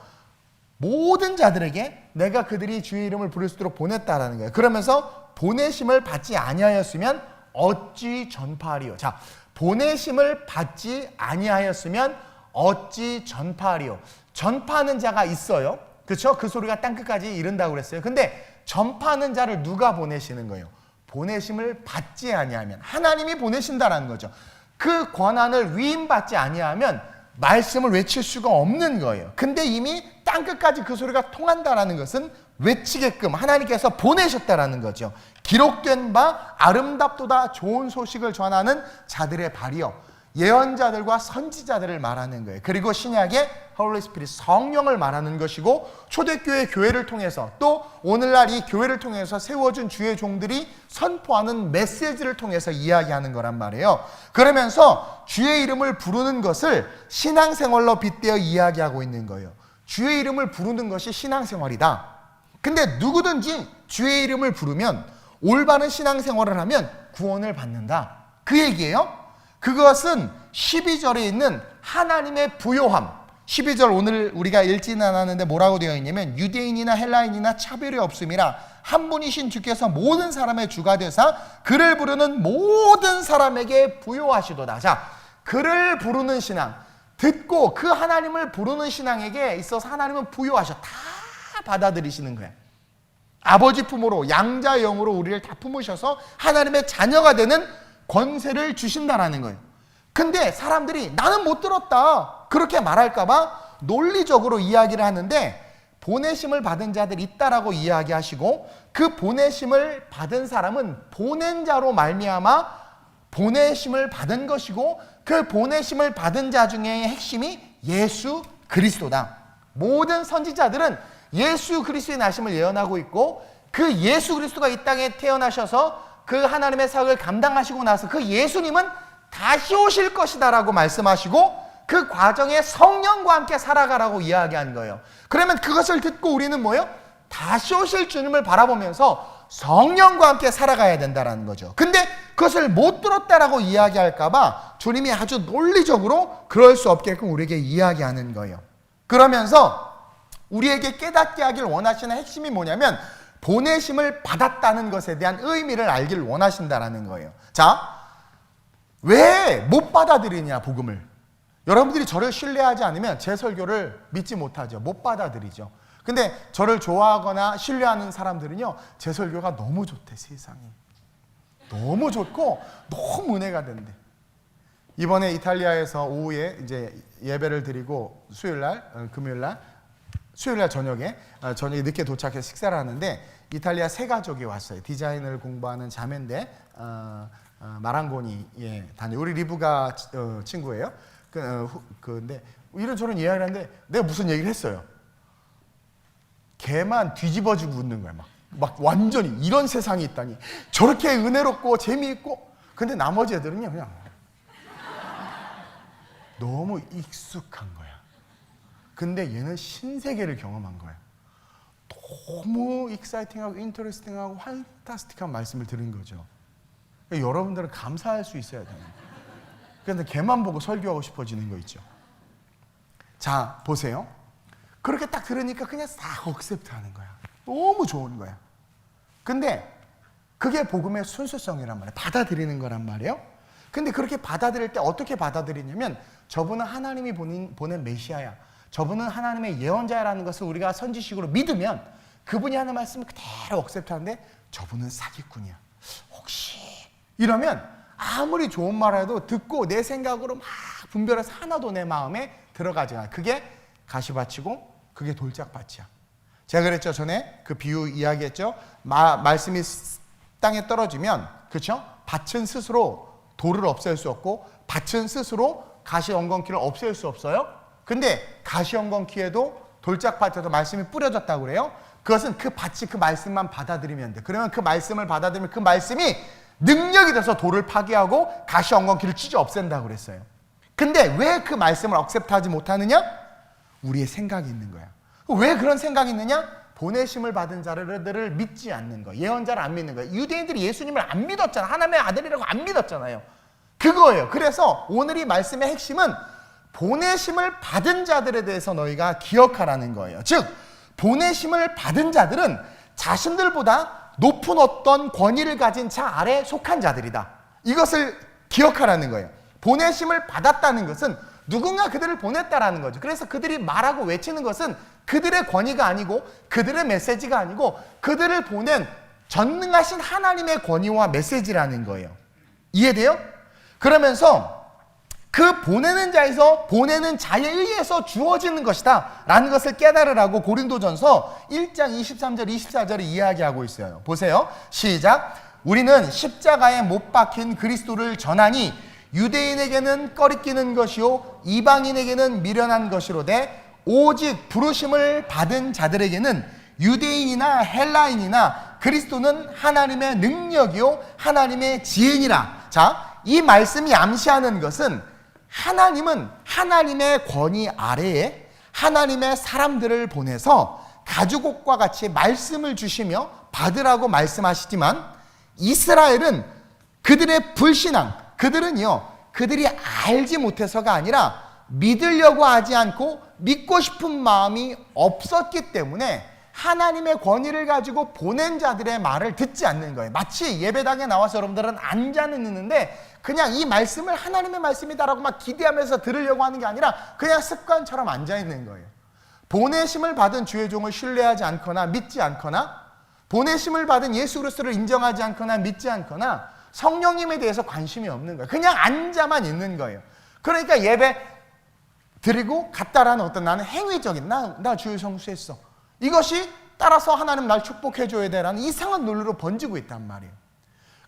Speaker 1: 모든 자들에게 내가 그들이 주의 이름을 부를 수 있도록 보냈다라는 거예요. 그러면서 보내심을 받지 아니하였으면 어찌 전파하리요? 자, 보내심을 받지 아니하였으면 어찌 전파하리요? 전파하는 자가 있어요. 그렇죠? 그 소리가 땅끝까지 이른다고 그랬어요. 근데 전파하는 자를 누가 보내시는 거예요? 보내심을 받지 아니하면, 하나님이 보내신다라는 거죠. 그 권한을 위임받지 아니하면 말씀을 외칠 수가 없는 거예요. 근데 이미 땅끝까지 그 소리가 통한다라는 것은 외치게끔 하나님께서 보내셨다라는 거죠. 기록된 바 아름답도다 좋은 소식을 전하는 자들의 발이요, 예언자들과 선지자들을 말하는 거예요. 그리고 신약의 Holy Spirit, 성령을 말하는 것이고, 초대교회 교회를 통해서, 또 오늘날 이 교회를 통해서 세워준 주의 종들이 선포하는 메시지를 통해서 이야기하는 거란 말이에요. 그러면서 주의 이름을 부르는 것을 신앙생활로 빗대어 이야기하고 있는 거예요. 주의 이름을 부르는 것이 신앙생활이다. 근데 누구든지 주의 이름을 부르면, 올바른 신앙생활을 하면 구원을 받는다, 그 얘기예요. 그것은 12절에 있는 하나님의 부요함, 12절 오늘 우리가 읽지는 않았는데 뭐라고 되어 있냐면, 유대인이나 헬라인이나 차별이 없음이라 한 분이신 주께서 모든 사람의 주가 되사 그를 부르는 모든 사람에게 부요하시도다. 자, 그를 부르는 신앙, 듣고 그 하나님을 부르는 신앙에게 있어서 하나님은 부요하셔, 다 받아들이시는 거야. 아버지 품으로, 양자 영으로 우리를 다 품으셔서 하나님의 자녀가 되는 권세를 주신다라는 거예요. 근데 사람들이 나는 못 들었다 그렇게 말할까봐 논리적으로 이야기를 하는데, 보내심을 받은 자들이 있다라고 이야기하시고, 그 보내심을 받은 사람은 보낸 자로 말미암아 보내심을 받은 것이고, 그 보내심을 받은 자 중에 핵심이 예수 그리스도다. 모든 선지자들은 예수 그리스도의 나심을 예언하고 있고, 그 예수 그리스도가 이 땅에 태어나셔서 그 하나님의 사역을 감당하시고 나서 그 예수님은 다시 오실 것이다 라고 말씀하시고, 그 과정에 성령과 함께 살아가라고 이야기한 거예요. 그러면 그것을 듣고 우리는 뭐예요? 다시 오실 주님을 바라보면서 성령과 함께 살아가야 된다는 거죠. 근데 그것을 못 들었다라고 이야기할까 봐 주님이 아주 논리적으로 그럴 수 없게끔 우리에게 이야기하는 거예요. 그러면서 우리에게 깨닫게 하길 원하시는 핵심이 뭐냐면, 보내심을 받았다는 것에 대한 의미를 알기를 원하신다라는 거예요. 자, 왜 못 받아들이냐, 복음을. 여러분들이 저를 신뢰하지 않으면 제 설교를 믿지 못하죠. 못 받아들이죠. 근데 저를 좋아하거나 신뢰하는 사람들은요, 제 설교가 너무 좋대, 세상에. 너무 좋고 너무 은혜가 된대. 이번에 이탈리아에서 오후에 이제 예배를 드리고 수요일날, 금요일날, 수요일날 저녁에 늦게 도착해서 식사를 하는데, 이탈리아 세 가족이 왔어요. 디자인을 공부하는 자매인데 마랑고니에 다녀. 우리 리브가 친구예요. 근데 이런저런 이야기를 하는데 내가 무슨 얘기를 했어요. 걔만 뒤집어지고 웃는 거야. 막 완전히 이런 세상이 있다니, 저렇게 은혜롭고 재미있고. 근데 나머지 애들은요, 그냥 너무 익숙한 거야. 근데 얘는 신세계를 경험한 거야. 너무 익사이팅하고 인터레스팅하고 판타스틱한 말씀을 들은 거죠. 그러니까 여러분들은 감사할 수 있어야 돼요. 그런데 걔만 보고 설교하고 싶어지는 거 있죠. 자, 보세요. 그렇게 딱 들으니까 그냥 싹 억셉트하는 거야. 너무 좋은 거야. 근데 그게 복음의 순수성이란 말이에요. 받아들이는 거란 말이에요. 근데 그렇게 받아들일 때 어떻게 받아들이냐면, 저분은 하나님이 보낸 메시아야, 저분은 하나님의 예언자라는 것을 우리가 선지식으로 믿으면 그분이 하는 말씀을 그대로 억셉트하는데, 저분은 사기꾼이야, 혹시 이러면 아무리 좋은 말을 해도 듣고 내 생각으로 막 분별해서 하나도 내 마음에 들어가지 않아. 그게 가시밭이고 그게 돌짝밭이야. 제가 그랬죠, 전에 그 비유 이야기했죠. 말씀이 땅에 떨어지면, 그렇죠? 밭은 스스로 돌을 없앨 수 없고 밭은 스스로 가시 엉겅퀴를 없앨 수 없어요. 근데 가시 엉겅퀴에도 돌짝밭에도 말씀이 뿌려졌다고 그래요. 그것은 그 밭이 그 말씀만 받아들이면 돼. 그러면 그 말씀을 받아들이면 그 말씀이 능력이 돼서 돌을 파괴하고 가시 엉겅퀴를 찢어 없앤다고 그랬어요. 근데 왜 그 말씀을 억셉트하지 못하느냐? 우리의 생각이 있는 거야. 왜 그런 생각이 있느냐? 보내심을 받은 자들을 믿지 않는 거, 예언자를 안 믿는 거예요. 유대인들이 예수님을 안 믿었잖아. 하나님의 아들이라고 안 믿었잖아요. 그거예요. 그래서 오늘 이 말씀의 핵심은 보내심을 받은 자들에 대해서 너희가 기억하라는 거예요. 즉, 보내심을 받은 자들은 자신들보다 높은 어떤 권위를 가진 자 아래 속한 자들이다. 이것을 기억하라는 거예요. 보내심을 받았다는 것은 누군가 그들을 보냈다라는 거죠. 그래서 그들이 말하고 외치는 것은 그들의 권위가 아니고 그들의 메시지가 아니고 그들을 보낸 전능하신 하나님의 권위와 메시지라는 거예요. 이해돼요? 그러면서 그 보내는 자에서 보내는 자에 의해서 주어지는 것이다 라는 것을 깨달으라고 고린도전서 1장 23절 24절을 이야기하고 있어요. 보세요. 시작. 우리는 십자가에 못 박힌 그리스도를 전하니 유대인에게는 꺼리끼는 것이요 이방인에게는 미련한 것이로되 오직 부르심을 받은 자들에게는 유대인이나 헬라인이나 그리스도는 하나님의 능력이요 하나님의 지혜니라. 자, 이 말씀이 암시하는 것은 하나님은 하나님의 권위 아래에 하나님의 사람들을 보내서 가죽옷과 같이 말씀을 주시며 받으라고 말씀하시지만 이스라엘은 그들의 불신앙, 그들이 알지 못해서가 아니라 믿으려고 하지 않고 믿고 싶은 마음이 없었기 때문에 하나님의 권위를 가지고 보낸 자들의 말을 듣지 않는 거예요. 마치 예배당에 나와서 여러분들은 앉아는 있는데 그냥 이 말씀을 하나님의 말씀이다라고 막 기대하면서 들으려고 하는 게 아니라 그냥 습관처럼 앉아 있는 거예요. 보내심을 받은 주의 종을 신뢰하지 않거나 믿지 않거나 보내심을 받은 예수 그리스도를 인정하지 않거나 믿지 않거나 성령님에 대해서 관심이 없는 거예요. 그냥 앉아만 있는 거예요. 그러니까 예배 드리고 갔다라는 어떤 나는 행위적인 나 주의 성수했어. 이것이 따라서 하나님 날 축복해 줘야 돼라는 이상한 논리로 번지고 있단 말이에요.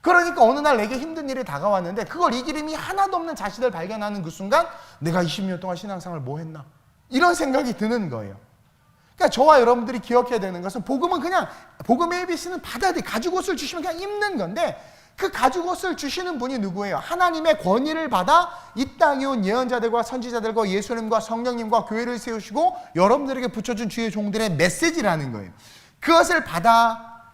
Speaker 1: 그러니까 어느 날 내게 힘든 일이 다가왔는데 그걸 이길 힘이 하나도 없는 자신을 발견하는 그 순간 내가 20년 동안 신앙생활 뭐 했나? 이런 생각이 드는 거예요. 그러니까 저와 여러분들이 기억해야 되는 것은 복음은 그냥 복음의 ABC는 받아들이 가죽옷을 주시면 그냥 입는 건데 그 가죽옷을 주시는 분이 누구예요? 하나님의 권위를 받아 이 땅에 온 예언자들과 선지자들과 예수님과 성령님과 교회를 세우시고 여러분들에게 붙여준 주의 종들의 메시지라는 거예요. 그것을 받아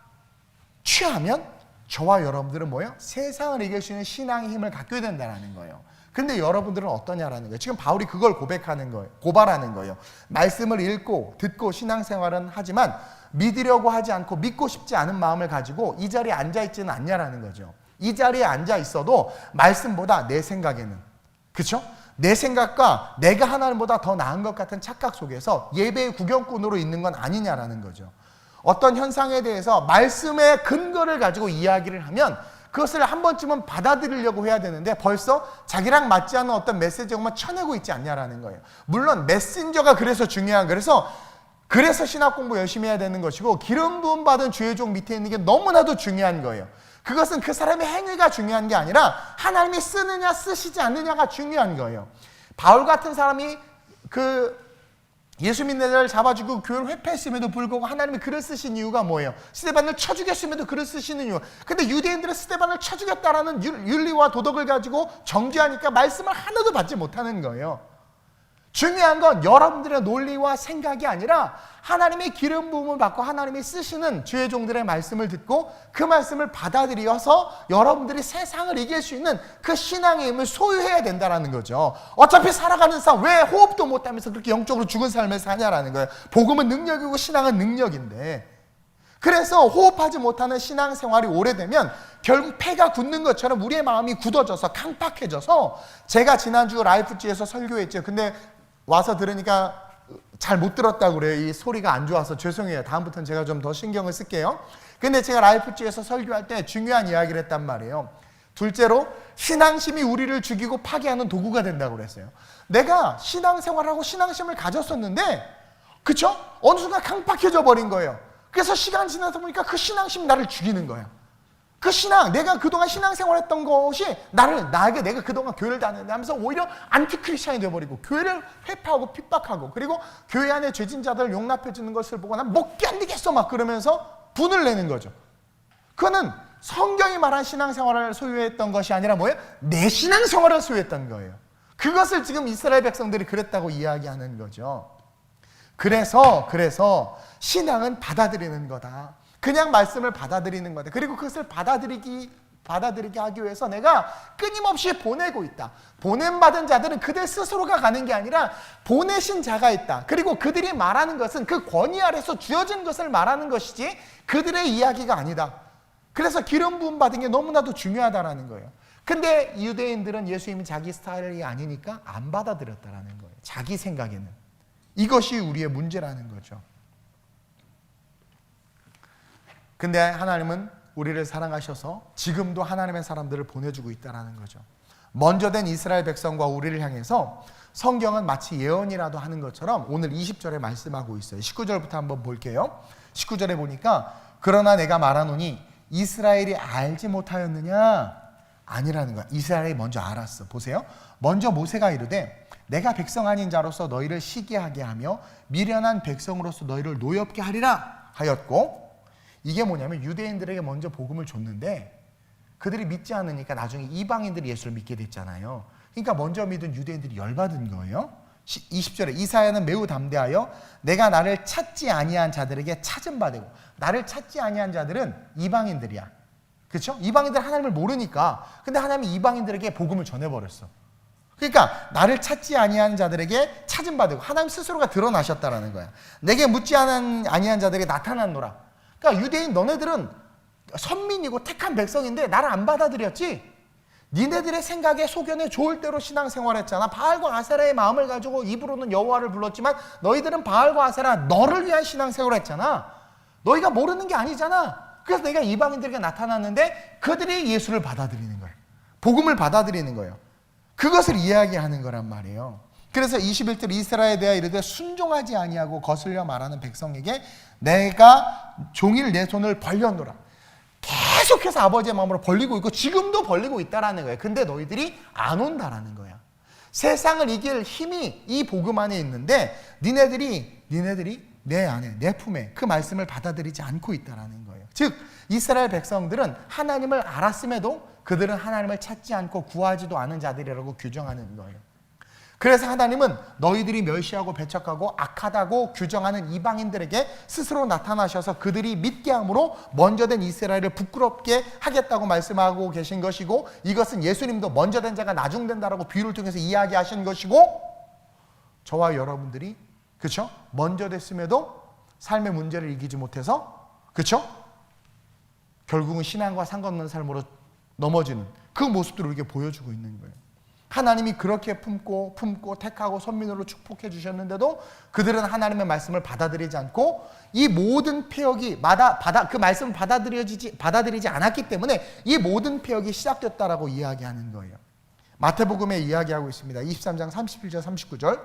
Speaker 1: 취하면 저와 여러분들은 뭐예요? 세상을 이길 수 있는 신앙의 힘을 갖게 된다는 거예요. 근데 여러분들은 어떠냐라는 거예요. 지금 바울이 그걸 고백하는 거예요. 고발하는 거예요. 말씀을 읽고 듣고 신앙생활은 하지만 믿으려고 하지 않고 믿고 싶지 않은 마음을 가지고 이 자리에 앉아있지는 않냐라는 거죠. 이 자리에 앉아있어도 말씀보다 내 생각에는, 그렇죠? 내 생각과 내가 하나님보다 더 나은 것 같은 착각 속에서 예배의 구경꾼으로 있는 건 아니냐라는 거죠. 어떤 현상에 대해서 말씀의 근거를 가지고 이야기를 하면 그것을 한 번쯤은 받아들이려고 해야 되는데 벌써 자기랑 맞지 않는 어떤 메시지만 쳐내고 있지 않냐라는 거예요. 물론 메신저가 그래서 중요한 그래서 신학 공부 열심히 해야 되는 것이고 기름 부음 받은 주의 종 밑에 있는 게 너무나도 중요한 거예요. 그것은 그 사람의 행위가 중요한 게 아니라 하나님이 쓰느냐 쓰시지 않느냐가 중요한 거예요. 바울 같은 사람이 예수 믿는 자를 잡아주고 교회를 회폐했음에도 불구하고 하나님이 그를 쓰신 이유가 뭐예요? 스데반을 쳐 죽였음에도 그를 쓰시는 이유. 근데 유대인들은 스데반을 쳐 죽였다라는 윤리와 도덕을 가지고 정죄하니까 말씀을 하나도 받지 못하는 거예요. 중요한 건 여러분들의 논리와 생각이 아니라 하나님의 기름 부음을 받고 하나님이 쓰시는 주의 종들의 말씀을 듣고 그 말씀을 받아들여서 여러분들이 세상을 이길 수 있는 그 신앙의 힘을 소유해야 된다는 거죠. 어차피 살아가는 삶 왜 호흡도 못하면서 그렇게 영적으로 죽은 삶을 사냐라는 거예요. 복음은 능력이고 신앙은 능력인데 그래서 호흡하지 못하는 신앙생활이 오래되면 결국 폐가 굳는 것처럼 우리의 마음이 굳어져서 강팍해져서 제가 지난주 라이프지에서 설교했죠. 근데 와서 들으니까 잘 못 들었다고 그래요. 이 소리가 안 좋아서 죄송해요. 다음부터는 제가 좀 더 신경을 쓸게요. 근데 제가 라이프지에서 설교할 때 중요한 이야기를 했단 말이에요. 둘째로 신앙심이 우리를 죽이고 파괴하는 도구가 된다고 그랬어요. 내가 신앙생활하고 신앙심을 가졌었는데 그쵸? 어느 순간 강팍해져 버린 거예요. 그래서 시간 지나서 보니까 그 신앙심이 나를 죽이는 거야. 그 신앙, 내가 그동안 신앙생활했던 것이 나에게 내가 그동안 교회를 다녔는데 오히려 안티크리스찬이 되어버리고 교회를 회파하고 핍박하고 그리고 교회 안에 죄진 자들을 용납해주는 것을 보고 난 못 견디겠어 막 그러면서 분을 내는 거죠. 그거는 성경이 말한 신앙생활을 소유했던 것이 아니라 뭐예요? 내 신앙생활을 소유했던 거예요. 그것을 지금 이스라엘 백성들이 그랬다고 이야기하는 거죠. 그래서 신앙은 받아들이는 거다. 그냥 말씀을 받아들이는 거다. 그리고 그것을 받아들이게 하기 위해서 내가 끊임없이 보내고 있다. 보냄받은 자들은 그들 스스로가 가는 게 아니라 보내신 자가 있다. 그리고 그들이 말하는 것은 그 권위 아래서 주어진 것을 말하는 것이지 그들의 이야기가 아니다. 그래서 기름 부음 받은 게 너무나도 중요하다라는 거예요. 근데 유대인들은 예수님이 자기 스타일이 아니니까 안 받아들였다라는 거예요. 자기 생각에는. 이것이 우리의 문제라는 거죠. 근데 하나님은 우리를 사랑하셔서 지금도 하나님의 사람들을 보내주고 있다는 거죠. 먼저 된 이스라엘 백성과 우리를 향해서 성경은 마치 예언이라도 하는 것처럼 오늘 20절에 말씀하고 있어요. 19절부터 한번 볼게요. 19절에 보니까 그러나 내가 말하노니 이스라엘이 알지 못하였느냐? 아니라는 거야. 이스라엘이 먼저 알았어. 보세요. 먼저 모세가 이르되 내가 백성 아닌 자로서 너희를 시기하게 하며 미련한 백성으로서 너희를 노엽게 하리라 하였고, 이게 뭐냐면 유대인들에게 먼저 복음을 줬는데 그들이 믿지 않으니까 나중에 이방인들이 예수를 믿게 됐잖아요. 그러니까 먼저 믿은 유대인들이 열받은 거예요. 20절에 이사야는 매우 담대하여 내가 나를 찾지 아니한 자들에게 찾은 바 되고, 나를 찾지 아니한 자들은 이방인들이야. 그렇죠? 이방인들 하나님을 모르니까. 근데 하나님이 이방인들에게 복음을 전해버렸어. 그러니까 나를 찾지 아니한 자들에게 찾은 바 되고, 하나님 스스로가 드러나셨다라는 거야. 내게 묻지 아니한 자들에게 나타났노라. 그러니까 유대인 너네들은 선민이고 택한 백성인데 나를 안 받아들였지. 니네들의 생각에 소견에 좋을 대로 신앙생활했잖아. 바알과 아세라의 마음을 가지고 입으로는 여호와를 불렀지만 너희들은 바알과 아세라 너를 위한 신앙생활했잖아. 너희가 모르는 게 아니잖아. 그래서 내가 이방인들에게 나타났는데 그들이 예수를 받아들이는 거예요. 복음을 받아들이는 거예요. 그것을 이야기하는 거란 말이에요. 그래서 21절 이스라엘에 대하여 이르되 순종하지 아니하고 거슬려 말하는 백성에게 내가 종일 내 손을 벌려놓으라. 계속해서 아버지의 마음으로 벌리고 있고 지금도 벌리고 있다라는 거예요. 근데 너희들이 안 온다라는 거야. 세상을 이길 힘이 이 복음 안에 있는데 니네들이 내 안에, 내 품에 그 말씀을 받아들이지 않고 있다라는 거예요. 즉 이스라엘 백성들은 하나님을 알았음에도 그들은 하나님을 찾지 않고 구하지도 않은 자들이라고 규정하는 거예요. 그래서 하나님은 너희들이 멸시하고 배척하고 악하다고 규정하는 이방인들에게 스스로 나타나셔서 그들이 믿게 함으로 먼저 된 이스라엘을 부끄럽게 하겠다고 말씀하고 계신 것이고, 이것은 예수님도 먼저 된 자가 나중된다라고 비유를 통해서 이야기하신 것이고, 저와 여러분들이 그렇죠? 먼저 됐음에도 삶의 문제를 이기지 못해서 그렇죠? 결국은 신앙과 상관없는 삶으로 넘어지는 그 모습들을 우리에게 보여주고 있는 거예요. 하나님이 그렇게 품고 택하고 선민으로 축복해 주셨는데도 그들은 하나님의 말씀을 받아들이지 않고 이 모든 폐역이 그 말씀을 받아들이지 않았기 때문에 이 모든 폐역이 시작됐다라고 이야기하는 거예요. 마태복음에 이야기하고 있습니다. 23장 31절 39절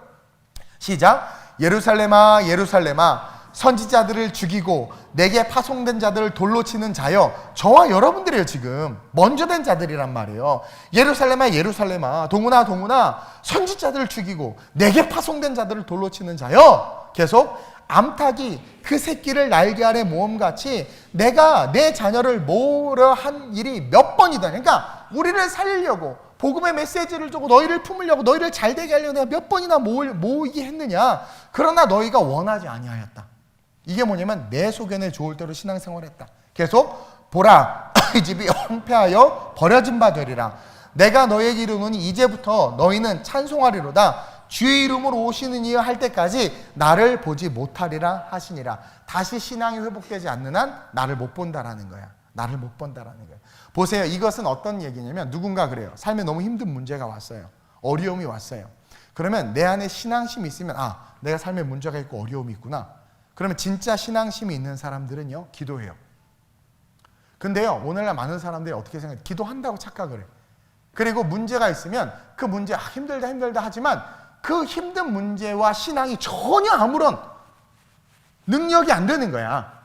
Speaker 1: 시작. 예루살렘아 예루살렘아 선지자들을 죽이고 내게 파송된 자들을 돌로 치는 자여. 저와 여러분들이에요. 지금 먼저 된 자들이란 말이에요. 예루살렘아 예루살렘아 동훈아 선지자들을 죽이고 내게 파송된 자들을 돌로 치는 자여. 계속 암탉이 그 새끼를 날개 아래 모음같이 내가 내 자녀를 모으려 한 일이 몇 번이다. 그러니까 우리를 살리려고 복음의 메시지를 주고 너희를 품으려고 너희를 잘되게 하려고 내가 몇 번이나 모이게 했느냐. 그러나 너희가 원하지 아니하였다. 이게 뭐냐면 내 소견에 좋을 대로 신앙생활했다. 계속 보라 이 집이 황폐하여 버려진 바 되리라. 내가 너희에게 이르노니 이제부터 너희는 찬송하리로다. 주의 이름으로 오시는 이여 할 때까지 나를 보지 못하리라 하시니라. 다시 신앙이 회복되지 않는 한 나를 못 본다라는 거야. 나를 못 본다라는 거야. 보세요. 이것은 어떤 얘기냐면 누군가 그래요. 삶에 너무 힘든 문제가 왔어요. 어려움이 왔어요. 그러면 내 안에 신앙심이 있으면 내가 삶에 문제가 있고 어려움이 있구나. 그러면 진짜 신앙심이 있는 사람들은요, 기도해요. 근데요, 오늘날 많은 사람들이 어떻게 생각해요? 기도한다고 착각을 해요. 그리고 문제가 있으면 그 문제 힘들다 하지만 그 힘든 문제와 신앙이 전혀 아무런 능력이 안 되는 거야.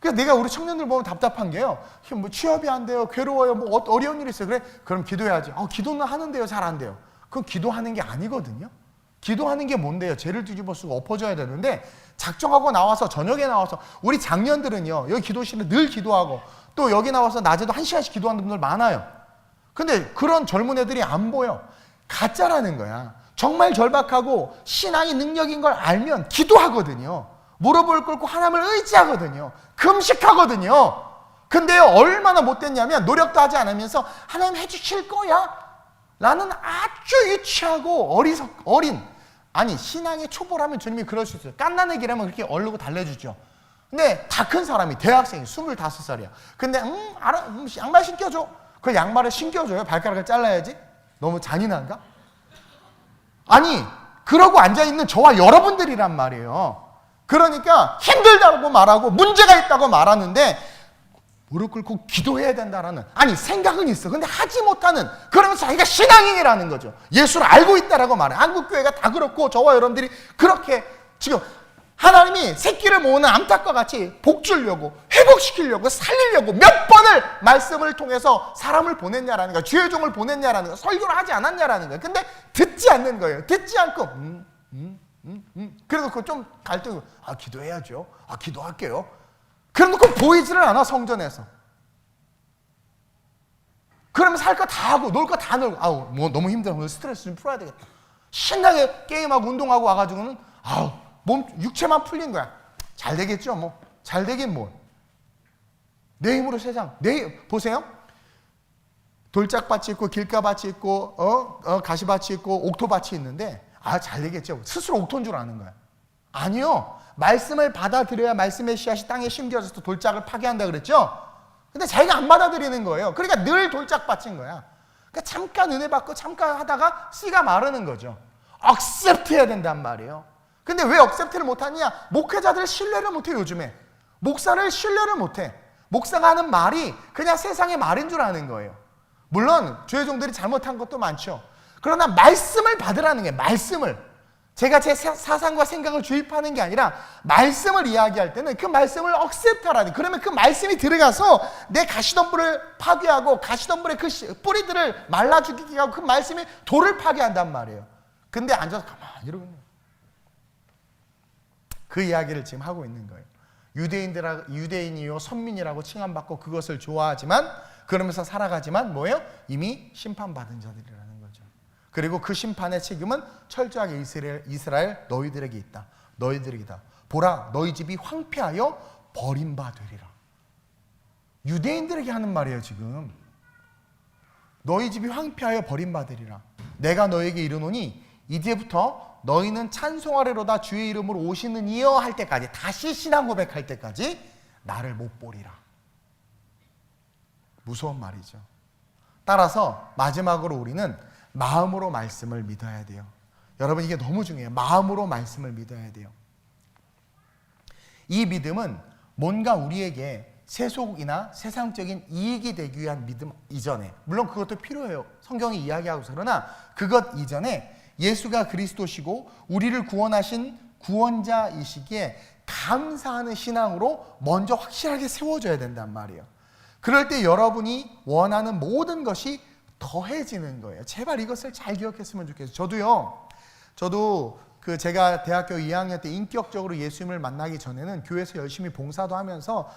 Speaker 1: 그래서 내가 우리 청년들 보면 답답한 게요. 뭐 취업이 안 돼요. 괴로워요. 뭐 어려운 일이 있어요. 그래? 그럼 기도해야지. 기도는 하는데요. 잘 안 돼요. 그건 기도하는 게 아니거든요. 기도하는 게 뭔데요? 죄를 뒤집어 쓰고 엎어져야 되는데 작정하고 나와서 저녁에 나와서 우리 장년들은요. 여기 기도실에 늘 기도하고 또 여기 나와서 낮에도 1시간씩 기도하는 분들 많아요. 근데 그런 젊은 애들이 안 보여. 가짜라는 거야. 정말 절박하고 신앙이 능력인 걸 알면 기도하거든요. 무릎을 꿇고 하나님을 의지하거든요. 금식하거든요. 근데요, 얼마나 못됐냐면 노력도 하지 않으면서 하나님 해주실 거야 라는 아주 유치하고 어린 아니 신앙의 초보라면 주님이 그럴 수 있어요. 깐난애기라면 그렇게 얼르고 달래주죠. 근데 다 큰 사람이 대학생이 25살이야. 근데 양말 신겨줘. 그 양말을 신겨줘요? 발가락을 잘라야지? 너무 잔인한가? 아니 그러고 앉아있는 저와 여러분들이란 말이에요. 그러니까 힘들다고 말하고 문제가 있다고 말하는데 무릎 꿇고 기도해야 된다라는, 아니 생각은 있어. 근데 하지 못하는, 그러면서 자기가 신앙인이라는 거죠. 예수를 알고 있다라고 말해. 한국교회가 다 그렇고 저와 여러분들이 그렇게 지금 하나님이 새끼를 모으는 암탉과 같이 복 주려고, 회복시키려고, 살리려고 몇 번을 말씀을 통해서 사람을 보냈냐라는 거야. 주의 종을 보냈냐라는 거야. 설교를 하지 않았냐라는 거야. 근데 듣지 않는 거예요. 듣지 않고 그래놓고 좀 갈등이, 기도해야죠. 기도할게요. 그래놓고 보이지를 않아, 성전에서. 그러면서 할 거 다 하고 놀 거 다 놀고, 뭐 너무 힘들어, 오늘 스트레스 좀 풀어야 되겠다. 신나게 게임하고 운동하고 와가지고는 몸 육체만 풀린 거야. 잘 되겠죠, 뭐. 잘 되긴 뭘. 내 힘으로 세상, 보세요. 돌짝밭이 있고 길가밭이 있고 가시밭이 있고 옥토밭이 있는데 잘 되겠죠. 스스로 옥토인 줄 아는 거야. 아니요. 말씀을 받아들여야 말씀의 씨앗이 땅에 심겨져서 돌짝을 파괴한다 그랬죠. 근데 자기가 안 받아들이는 거예요. 그러니까 늘 돌짝밭인 거야. 그러니까 잠깐 은혜 받고 잠깐 하다가 씨가 마르는 거죠. 억셉트 해야 된단 말이에요. 근데 왜 억셉트를 못하냐? 목회자들 신뢰를 못해. 요즘에 목사를 신뢰를 못해. 목사가 하는 말이 그냥 세상의 말인 줄 아는 거예요. 물론 주의 종들이 잘못한 것도 많죠. 그러나 말씀을 받으라는 게, 말씀을, 제가 제 사상과 생각을 주입하는 게 아니라 말씀을 이야기할 때는 그 말씀을 억셉트하라는, 그러면 그 말씀이 들어가서 내 가시덤불을 파괴하고 가시덤불의 그 뿌리들을 말라 죽이게 하고 그 말씀이 돌을 파괴한단 말이에요. 근데 앉아서 가만히 이러고 있는 거예요. 그 이야기를 지금 하고 있는 거예요. 유대인이요 선민이라고 칭함받고 그것을 좋아하지만, 그러면서 살아가지만 뭐예요? 이미 심판받은 자들이라는 거죠. 그리고 그 심판의 책임은 철저하게 이스라엘 너희들에게 있다. 너희들에게다. 보라, 너희 집이 황폐하여 버림받으리라. 유대인들에게 하는 말이에요, 지금. 너희 집이 황폐하여 버림받으리라. 내가 너에게 이르노니 이제부터 너희는 찬송하리로다 주의 이름으로 오시는 이여 할 때까지, 다시 신앙 고백할 때까지 나를 못 보리라. 무서운 말이죠. 따라서 마지막으로 우리는 마음으로 말씀을 믿어야 돼요. 여러분, 이게 너무 중요해요. 마음으로 말씀을 믿어야 돼요. 이 믿음은 뭔가 우리에게 세속이나 세상적인 이익이 되기 위한 믿음 이전에, 물론 그것도 필요해요. 성경이 이야기하고서. 그러나 그것 이전에 예수가 그리스도시고 우리를 구원하신 구원자이시기에 감사하는 신앙으로 먼저 확실하게 세워져야 된단 말이에요. 그럴 때 여러분이 원하는 모든 것이 더해지는 거예요. 제발 이것을 잘 기억했으면 좋겠어요. 저도 제가 대학교 2학년 때 인격적으로 예수님을 만나기 전에는 교회에서 열심히 봉사도 하면서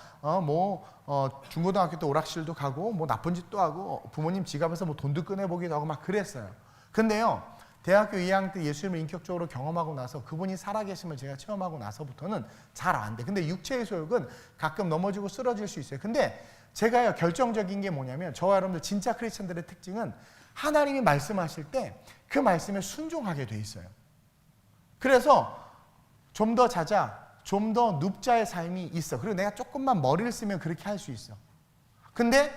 Speaker 1: 중고등학교 때 오락실도 가고 뭐 나쁜 짓도 하고 부모님 지갑에서 뭐 돈도 꺼내보기도 하고 막 그랬어요. 근데요, 대학교 2학년 때 예수님을 인격적으로 경험하고 나서, 그분이 살아계심을 제가 체험하고 나서부터는 잘 안 돼. 근데 육체의 소욕은 가끔 넘어지고 쓰러질 수 있어요. 근데 제가요, 결정적인 게 뭐냐면, 저와 여러분들 진짜 크리스천들의 특징은 하나님이 말씀하실 때 그 말씀에 순종하게 돼 있어요. 그래서 좀 더 자자, 좀 더 눕자의 삶이 있어. 그리고 내가 조금만 머리를 쓰면 그렇게 할 수 있어. 근데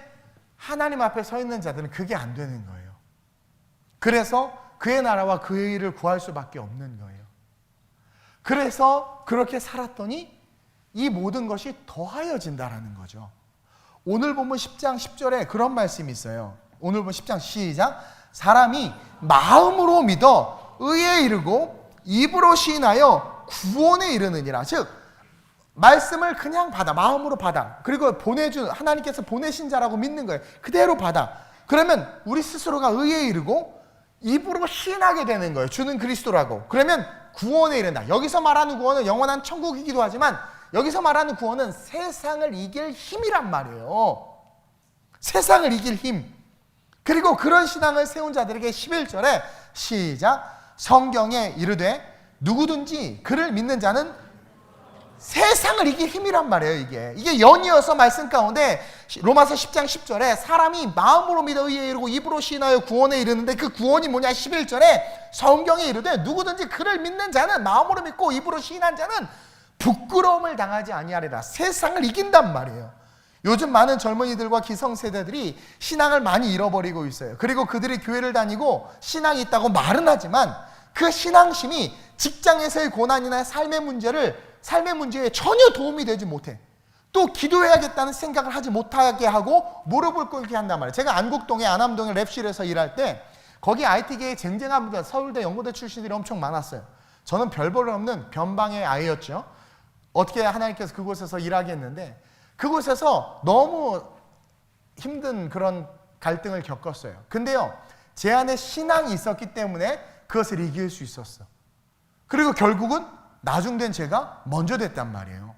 Speaker 1: 하나님 앞에 서 있는 자들은 그게 안 되는 거예요. 그래서 그의 나라와 그의 일을 구할 수밖에 없는 거예요. 그래서 그렇게 살았더니 이 모든 것이 더하여진다라는 거죠. 오늘 본문 10장 10절에 그런 말씀이 있어요. 오늘 본문 10장 시작. 사람이 마음으로 믿어 의에 이르고 입으로 시인하여 구원에 이르느니라. 즉 말씀을 그냥 받아, 마음으로 받아. 그리고 하나님께서 보내신 자라고 믿는 거예요. 그대로 받아. 그러면 우리 스스로가 의에 이르고 입으로 시인하게 되는 거예요. 주는 그리스도라고. 그러면 구원에 이른다. 여기서 말하는 구원은 영원한 천국이기도 하지만, 여기서 말하는 구원은 세상을 이길 힘이란 말이에요. 세상을 이길 힘. 그리고 그런 신앙을 세운 자들에게 11절에 시작. 성경에 이르되 누구든지 그를 믿는 자는 세상을 이길 힘이란 말이에요. 이게 연이어서 말씀 가운데 로마서 10장 10절에 사람이 마음으로 믿어 의에 이르고 입으로 시인하여 구원에 이르는데, 그 구원이 뭐냐? 11절에 성경에 이르되 누구든지 그를 믿는 자는, 마음으로 믿고 입으로 시인한 자는 부끄러움을 당하지 아니하리라. 세상을 이긴단 말이에요. 요즘 많은 젊은이들과 기성세대들이 신앙을 많이 잃어버리고 있어요. 그리고 그들이 교회를 다니고 신앙이 있다고 말은 하지만 그 신앙심이 직장에서의 고난이나 삶의 문제에 전혀 도움이 되지 못해. 또 기도해야겠다는 생각을 하지 못하게 하고 무릎을 꿇게 한단 말이에요. 제가 안국동에 안암동에 랩실에서 일할 때 거기 IT계에 쟁쟁한 분들, 서울대 연고대 출신들이 엄청 많았어요. 저는 별 볼 없는 변방의 아이였죠. 어떻게 하나님께서 그곳에서 일하게 했는데 그곳에서 너무 힘든 그런 갈등을 겪었어요. 근데요, 제 안에 신앙이 있었기 때문에 그것을 이길 수 있었어. 그리고 결국은 나중된 제가 먼저 됐단 말이에요.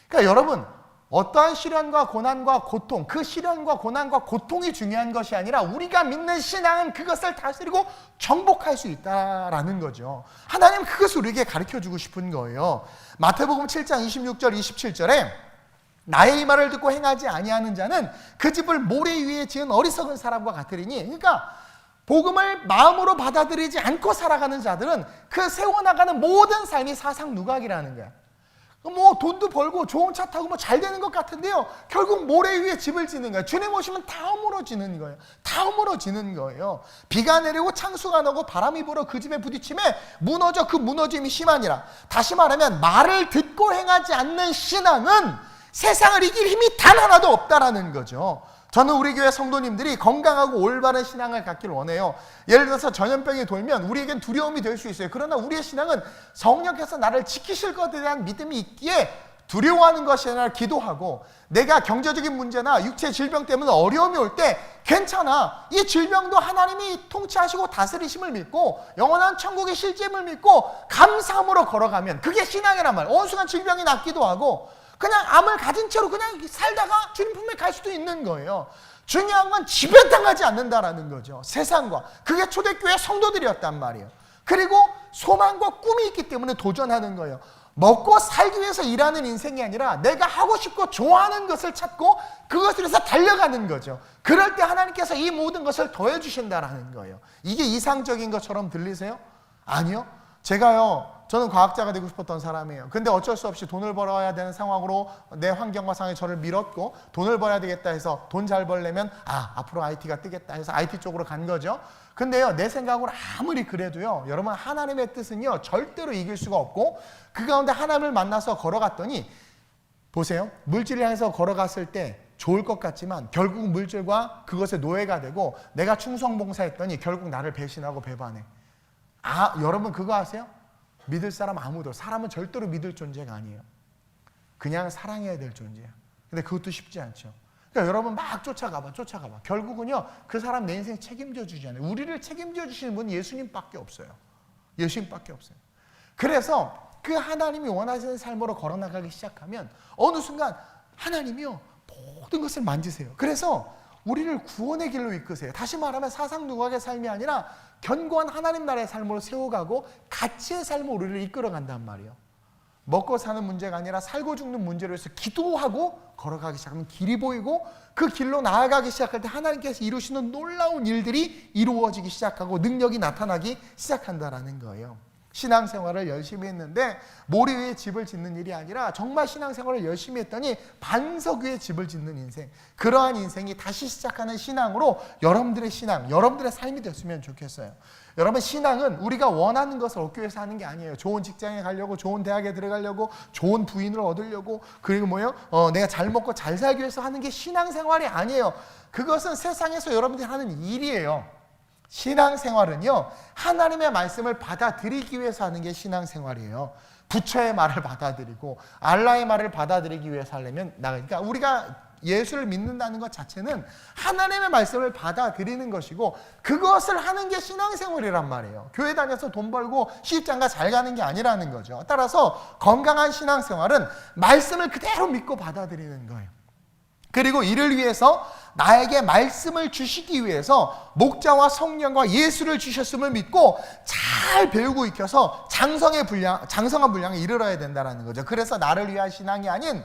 Speaker 1: 그러니까 여러분, 어떠한 시련과 고난과 고통, 그 시련과 고난과 고통이 중요한 것이 아니라 우리가 믿는 신앙은 그것을 다스리고 정복할 수 있다라는 거죠. 하나님은 그것을 우리에게 가르쳐주고 싶은 거예요. 마태복음 7장 26절 27절에 나의 이 말을 듣고 행하지 아니하는 자는 그 집을 모래 위에 지은 어리석은 사람과 같으리니, 그러니까 복음을 마음으로 받아들이지 않고 살아가는 자들은 그 세워나가는 모든 삶이 사상 누각이라는 거야. 뭐 돈도 벌고 좋은 차 타고 뭐 잘 되는 것 같은데요, 결국 모래 위에 집을 짓는 거예요. 주님 오시면 다 허물어지는 거예요. 다 허물어지는 거예요. 비가 내리고 창수가 나고 바람이 불어 그 집에 부딪힘에 무너져 그 무너짐이 심하니라. 다시 말하면 말을 듣고 행하지 않는 신앙은 세상을 이길 힘이 단 하나도 없다라는 거죠. 저는 우리 교회 성도님들이 건강하고 올바른 신앙을 갖기를 원해요. 예를 들어서 전염병이 돌면 우리에겐 두려움이 될 수 있어요. 그러나 우리의 신앙은 성령께서 나를 지키실 것에 대한 믿음이 있기에 두려워하는 것이 아니라 기도하고, 내가 경제적인 문제나 육체 질병 때문에 어려움이 올 때 괜찮아, 이 질병도 하나님이 통치하시고 다스리심을 믿고 영원한 천국의 실제임을 믿고 감사함으로 걸어가면 그게 신앙이란 말이에요. 어느 순간 질병이 낫기도 하고 그냥 암을 가진 채로 그냥 살다가 주님 품에 갈 수도 있는 거예요. 중요한 건 지배당하지 않는다라는 거죠. 세상과. 그게 초대교회 성도들이었단 말이에요. 그리고 소망과 꿈이 있기 때문에 도전하는 거예요. 먹고 살기 위해서 일하는 인생이 아니라 내가 하고 싶고 좋아하는 것을 찾고 그것을 위해서 달려가는 거죠. 그럴 때 하나님께서 이 모든 것을 더해 주신다라는 거예요. 이게 이상적인 것처럼 들리세요? 아니요. 저는 과학자가 되고 싶었던 사람이에요. 근데 어쩔 수 없이 돈을 벌어야 되는 상황으로 내 환경과 상황이 저를 밀었고, 돈을 벌어야 되겠다 해서 돈 잘 벌려면 앞으로 IT가 뜨겠다 해서 IT 쪽으로 간 거죠. 근데요, 내 생각으로 아무리 그래도요, 여러분, 하나님의 뜻은요 절대로 이길 수가 없고, 그 가운데 하나님을 만나서 걸어갔더니 보세요, 물질을 향해서 걸어갔을 때 좋을 것 같지만 결국 물질과 그것의 노예가 되고, 내가 충성봉사했더니 결국 나를 배신하고 배반해. 여러분 그거 아세요? 믿을 사람 아무도, 사람은 절대로 믿을 존재가 아니에요. 그냥 사랑해야 될 존재야. 근데 그것도 쉽지 않죠. 그러니까 여러분 막 쫓아가봐. 결국은요, 그 사람 내 인생 책임져 주지 않아요. 우리를 책임져 주시는 분은 예수님밖에 없어요. 예수님밖에 없어요. 그래서 그 하나님이 원하시는 삶으로 걸어나가기 시작하면 어느 순간 하나님이요 모든 것을 만지세요. 그래서 우리를 구원의 길로 이끄세요. 다시 말하면 사상 누각의 삶이 아니라 견고한 하나님 나라의 삶으로 세워가고 가치의 삶으로 우리를 이끌어간단 말이에요. 먹고 사는 문제가 아니라 살고 죽는 문제로 해서 기도하고 걸어가기 시작하면 길이 보이고, 그 길로 나아가기 시작할 때 하나님께서 이루시는 놀라운 일들이 이루어지기 시작하고 능력이 나타나기 시작한다라는 거예요. 신앙생활을 열심히 했는데 모래 위에 집을 짓는 일이 아니라 정말 신앙생활을 열심히 했더니 반석 위에 집을 짓는 인생, 그러한 인생이 다시 시작하는 신앙으로 여러분들의 신앙, 여러분들의 삶이 됐으면 좋겠어요. 여러분, 신앙은 우리가 원하는 것을 얻기 위해서 하는 게 아니에요. 좋은 직장에 가려고, 좋은 대학에 들어가려고, 좋은 부인을 얻으려고, 그리고 내가 잘 먹고 잘 살기 위해서 하는 게 신앙생활이 아니에요. 그것은 세상에서 여러분들이 하는 일이에요. 신앙생활은요, 하나님의 말씀을 받아들이기 위해서 하는 게 신앙생활이에요. 부처의 말을 받아들이고 알라의 말을 받아들이기 위해서 하려면 그러니까 우리가 예수를 믿는다는 것 자체는 하나님의 말씀을 받아들이는 것이고, 그것을 하는 게 신앙생활이란 말이에요. 교회 다녀서 돈 벌고 시집장가 잘 가는 게 아니라는 거죠. 따라서 건강한 신앙생활은 말씀을 그대로 믿고 받아들이는 거예요. 그리고 이를 위해서 나에게 말씀을 주시기 위해서 목자와 성령과 예수를 주셨음을 믿고 잘 배우고 익혀서 장성한 분량에 이르러야 된다는 거죠. 그래서 나를 위한 신앙이 아닌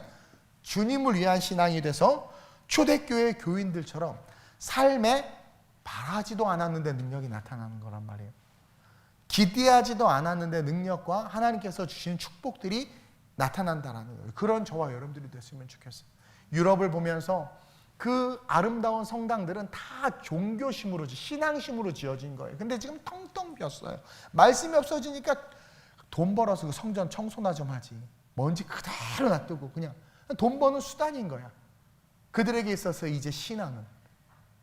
Speaker 1: 주님을 위한 신앙이 돼서 초대교회 교인들처럼 삶에 바라지도 않았는데 능력이 나타나는 거란 말이에요. 기대하지도 않았는데 능력과 하나님께서 주신 축복들이 나타난다는 거예요. 그런 저와 여러분들이 됐으면 좋겠어요. 유럽을 보면서 그 아름다운 성당들은 다 종교심으로, 신앙심으로 지어진 거예요. 근데 지금 텅텅 비었어요. 말씀이 없어지니까 돈 벌어서 그 성전 청소나 좀 하지, 먼지 그대로 놔두고 그냥
Speaker 3: 돈 버는 수단인 거야. 그들에게 있어서 이제 신앙은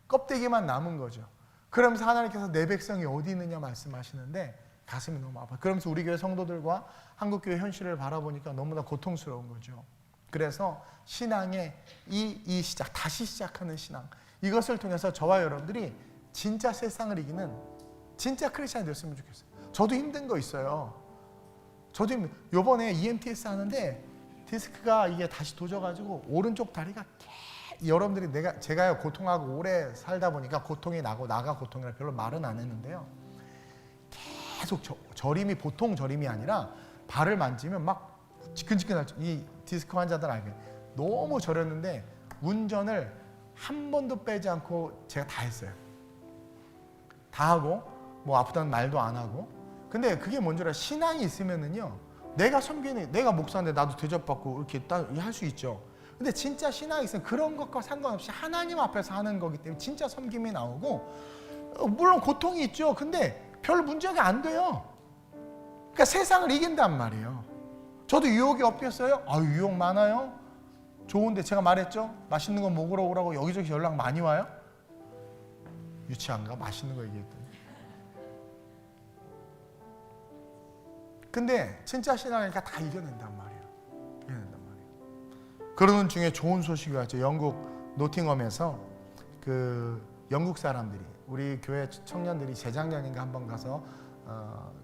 Speaker 3: 껍데기만 남은 거죠. 그러면서 하나님께서 내 백성이 어디 있느냐 말씀하시는데 가슴이 너무 아파요. 그러면서 우리 교회 성도들과 한국교회 현실을 바라보니까 너무나 고통스러운 거죠. 그래서 신앙의 이 시작, 다시 시작하는 신앙, 이것을 통해서 저와 여러분들이 진짜 세상을 이기는 진짜 크리스찬이 됐으면 좋겠어요. 저도 힘든 거 있어요. 저도 요번에 EMTS 하는데 디스크가 이게 다시 도져가지고 오른쪽 다리가 여러분들이 제가 고통하고 오래 살다 보니까 고통이 나고 나가 고통이라 별로 말은 안 했는데요. 계속 저림이 보통 저림이 아니라 발을 만지면 막 지끈지끈할 이 디스크 환자들 알게 너무 저렸는데 운전을 한 번도 빼지 않고 제가 다 했어요. 다 하고 뭐 아프다는 말도 안 하고. 근데 그게 뭔지 알아요? 신앙이 있으면은요, 내가 섬기는, 내가 목사인데 나도 대접받고 이렇게 할 수 있죠. 근데 진짜 신앙이 있으면 그런 것과 상관없이 하나님 앞에서 하는 거기 때문에 진짜 섬김이 나오고, 물론 고통이 있죠. 근데 별 문제가 안 돼요. 그러니까 세상을 이긴단 말이에요. 저도 유혹이 없겠어요? 유혹 많아요. 좋은데 제가 말했죠? 맛있는 거 먹으러 오라고 여기저기 연락 많이 와요? 유치한가? 맛있는 거 얘기했더니. 근데 진짜 신앙이니까 다 이겨낸단 말이에요. 이겨낸단 말이에요. 그러는 중에 좋은 소식이 왔죠. 영국 노팅엄에서 그 영국 사람들이, 우리 교회 청년들이 재작년인가 한번 가서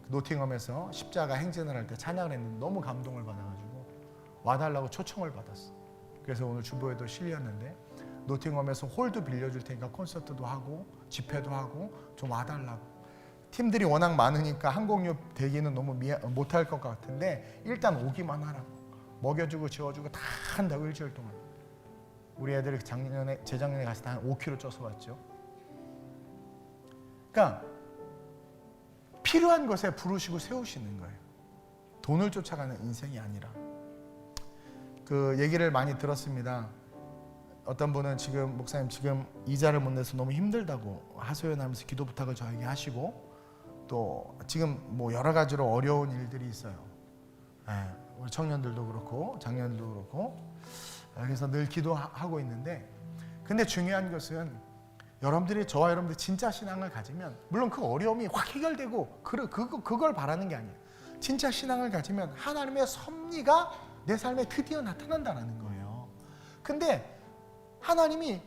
Speaker 3: 노팅엄에서 십자가 행진을 할 때 찬양을 했는데 너무 감동을 받아가지고 와달라고 초청을 받았어. 그래서 오늘 주보에도 실렸는데 노팅엄에서 홀도 빌려줄 테니까 콘서트도 하고 집회도 하고 좀 와달라고. 팀들이 워낙 많으니까 항공료 대기는 너무 못할 것 같은데 일단 오기만 하라고. 먹여주고 지어주고 다 한다고 일주일 동안. 우리 애들이 재작년에 갔을 때 한 5kg 쪄서 왔죠. 그러니까 필요한 것에 부르시고 세우시는 거예요. 돈을 쫓아가는 인생이 아니라. 그 얘기를 많이 들었습니다. 어떤 분은 지금 목사님 지금 이자를 못 내서 너무 힘들다고 하소연하면서 기도 부탁을 저에게 하시고, 또 지금 뭐 여러 가지로 어려운 일들이 있어요. 우리 청년들도 그렇고 장년들도 그렇고. 그래서 늘 기도하고 있는데, 근데 중요한 것은 여러분들이, 저와 여러분들이 진짜 신앙을 가지면, 물론 그 어려움이 확 해결되고 그걸 바라는 게 아니에요. 진짜 신앙을 가지면 하나님의 섭리가 내 삶에 드디어 나타난다는 거예요. 근데 하나님이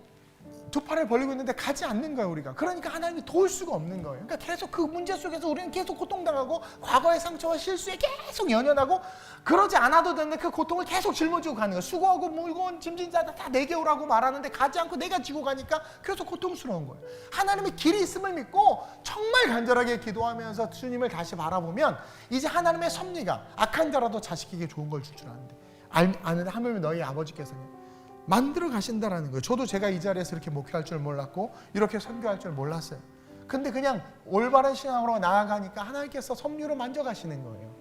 Speaker 3: 두 팔을 벌리고 있는데 가지 않는 거예요, 우리가. 그러니까 하나님이 도울 수가 없는 거예요. 그러니까 계속 그 문제 속에서 우리는 계속 고통당하고 과거의 상처와 실수에 계속 연연하고, 그러지 않아도 되는데 그 고통을 계속 짊어지고 가는 거예요. 수고하고 무거운 짐진 자다 다 내게 오라고 말하는데 가지 않고 내가 지고 가니까 계속 고통스러운 거예요. 하나님의 길이 있음을 믿고 정말 간절하게 기도하면서 주님을 다시 바라보면 이제 하나님의 섭리가, 악한 자라도 자식에게 좋은 걸 줄 줄 아는데 아는데 하물며 너희 아버지께서는 만들어 가신다라는 거예요. 저도 제가 이 자리에서 이렇게 목회할 줄 몰랐고 이렇게 선교할 줄 몰랐어요. 근데 그냥 올바른 신앙으로 나아가니까 하나님께서 섭리로 만져가시는 거예요.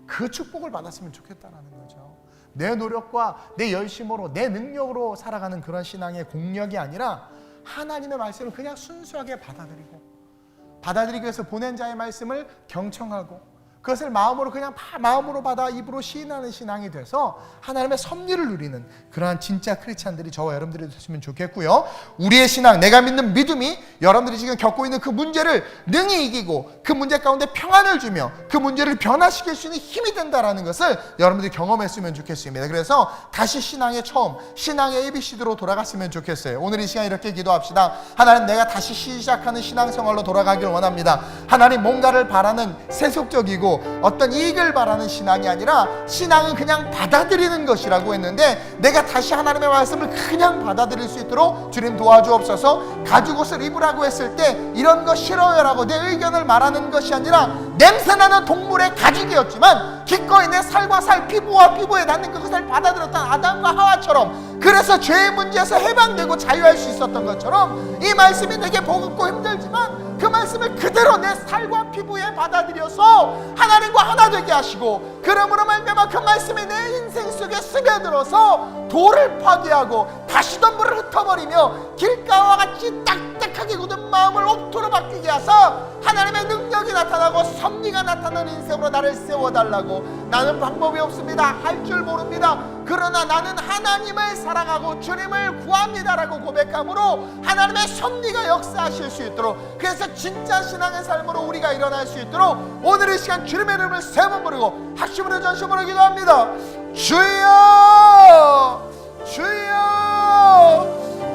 Speaker 3: 그 축복을 받았으면 좋겠다라는 거죠. 내 노력과 내 열심으로, 내 능력으로 살아가는 그런 신앙의 공력이 아니라 하나님의 말씀을 그냥 순수하게 받아들이기 위해서 보낸 자의 말씀을 경청하고, 그것을 마음으로 그냥 마음으로 받아 입으로 시인하는 신앙이 돼서 하나님의 섭리를 누리는 그러한 진짜 크리스찬들이 저와 여러분들이 됐으면 좋겠고요. 우리의 신앙, 내가 믿는 믿음이 여러분들이 지금 겪고 있는 그 문제를 능히 이기고 그 문제 가운데 평안을 주며 그 문제를 변화시킬 수 있는 힘이 된다는 것을 여러분들이 경험했으면 좋겠습니다. 그래서 다시 신앙의 처음, 신앙의 ABCD로 돌아갔으면 좋겠어요. 오늘 이 시간 이렇게 기도합시다. 하나님, 내가 다시 시작하는 신앙생활로 돌아가길 원합니다. 하나님, 뭔가를 바라는 세속적이고 어떤 이익을 바라는 신앙이 아니라 신앙은 그냥 받아들이는 것이라고 했는데, 내가 다시 하나님의 말씀을 그냥 받아들일 수 있도록 주님 도와주옵소서. 가죽옷을 입으라고 했을 때 이런 거 싫어요라고 내 의견을 말하는 것이 아니라 냄새나는 동물의 가죽이었지만 기꺼이 내 살과 살, 피부와 피부에 닿는 그것을 받아들였던 아담과 하와처럼, 그래서 죄의 문제에서 해방되고 자유할 수 있었던 것처럼 이 말씀이 내게 버겁고 힘들지만 그 말씀을 그대로 내 살과 피부에 받아들여서 하나님과 하나 되게 하시고, 그러므로 말미암아 그 말씀이 내 인생 속에 스며들어서 돌을 파괴하고 가시덤불을 흩어버리며 길가와 같이 딱딱하게 굳은 마음을 옥토로 바뀌게 하사 하나님의 능력이 나타나고 섭리가 나타나는 인생으로 나를 세워달라고. 나는 방법이 없습니다. 할 줄 모릅니다. 그러나 나는 하나님을 사랑하고 주님을 구합니다라고 고백함으로 하나님의 섭리가 역사하실 수 있도록, 그래서 진짜 신앙의 삶으로 우리가 일어날 수 있도록 오늘 이 시간 주님의 이름을 세 번 부르고 합심으로 전심으로 기도합니다. 주여, 주여,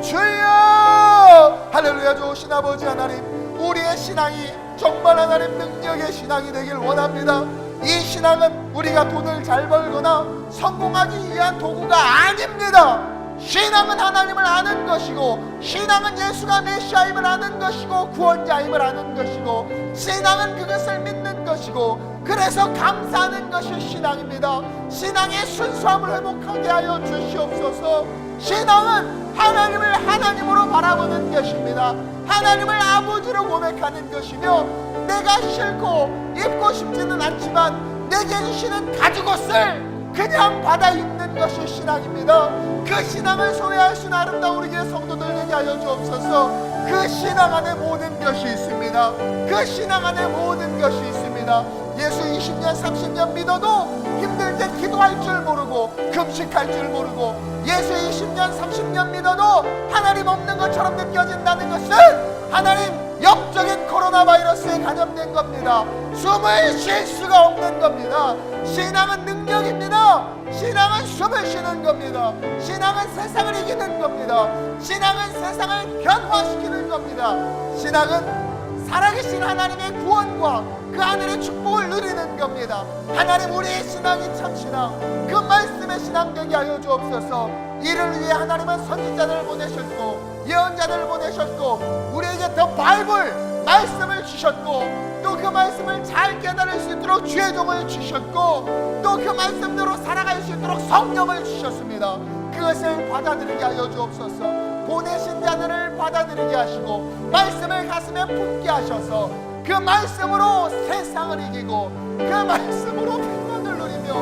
Speaker 3: 주여. 할렐루야. 좋으신 아버지 하나님, 우리의 신앙이 정말 하나님 능력의 신앙이 되길 원합니다. 이 신앙은 우리가 돈을 잘 벌거나 성공하기 위한 도구가 아닙니다. 신앙은 하나님을 아는 것이고, 신앙은 예수가 메시아임을 아는 것이고, 구원자임을 아는 것이고, 신앙은 그것을 믿는 것이고, 그래서 감사하는 것이 신앙입니다. 신앙의 순수함을 회복하게 하여 주시옵소서. 신앙은 하나님을 하나님으로 바라보는 것입니다. 하나님을 아버지로 고백하는 것이며, 내가 싫고 입고 싶지는 않지만 내게 주시는 가죽옷을 그냥 받아 입는 것이 신앙입니다. 그 신앙을 소유할 수 있는 아름다운 우리 교회 성도들 되게 하여 주옵소서. 그 신앙 안에 모든 것이 있습니다. 그 신앙 안에 모든 것이 있습니다. 예수 20년 30년 믿어도 힘들 때 기도할 줄 모르고 금식할 줄 모르고, 예수 20년 30년 믿어도 하나님 없는 것처럼 느껴진다는 것은 하나님 영적인 코로나 바이러스에 감염된 겁니다. 숨을 쉴 수가 없는 겁니다. 신앙은 능력입니다. 신앙은 숨을 쉬는 겁니다. 신앙은 세상을 이기는 겁니다. 신앙은 세상을 변화시키는 겁니다. 신앙은 살아계신 하나님의 구원과 그 하늘의 축복을 누리는 겁니다. 하나님, 우리의 신앙이 참 신앙, 그 말씀의 신앙 되게 하여 주옵소서. 이를 위해 하나님은 선지자들을 보내셨고 예언자들을 보내셨고 우리에게 더 바이블 말씀을 주셨고, 또 그 말씀을 잘 깨달을 수 있도록 주의 종을 주셨고, 또 그 말씀대로 살아갈 수 있도록 성령을 주셨습니다. 그것을 받아들이게 하여 주옵소서. 보내신 자들을 받아들이게 하시고 말씀을 가슴에 품게 하셔서 그 말씀으로 세상을 이기고, 그 말씀으로 평안을 누리며,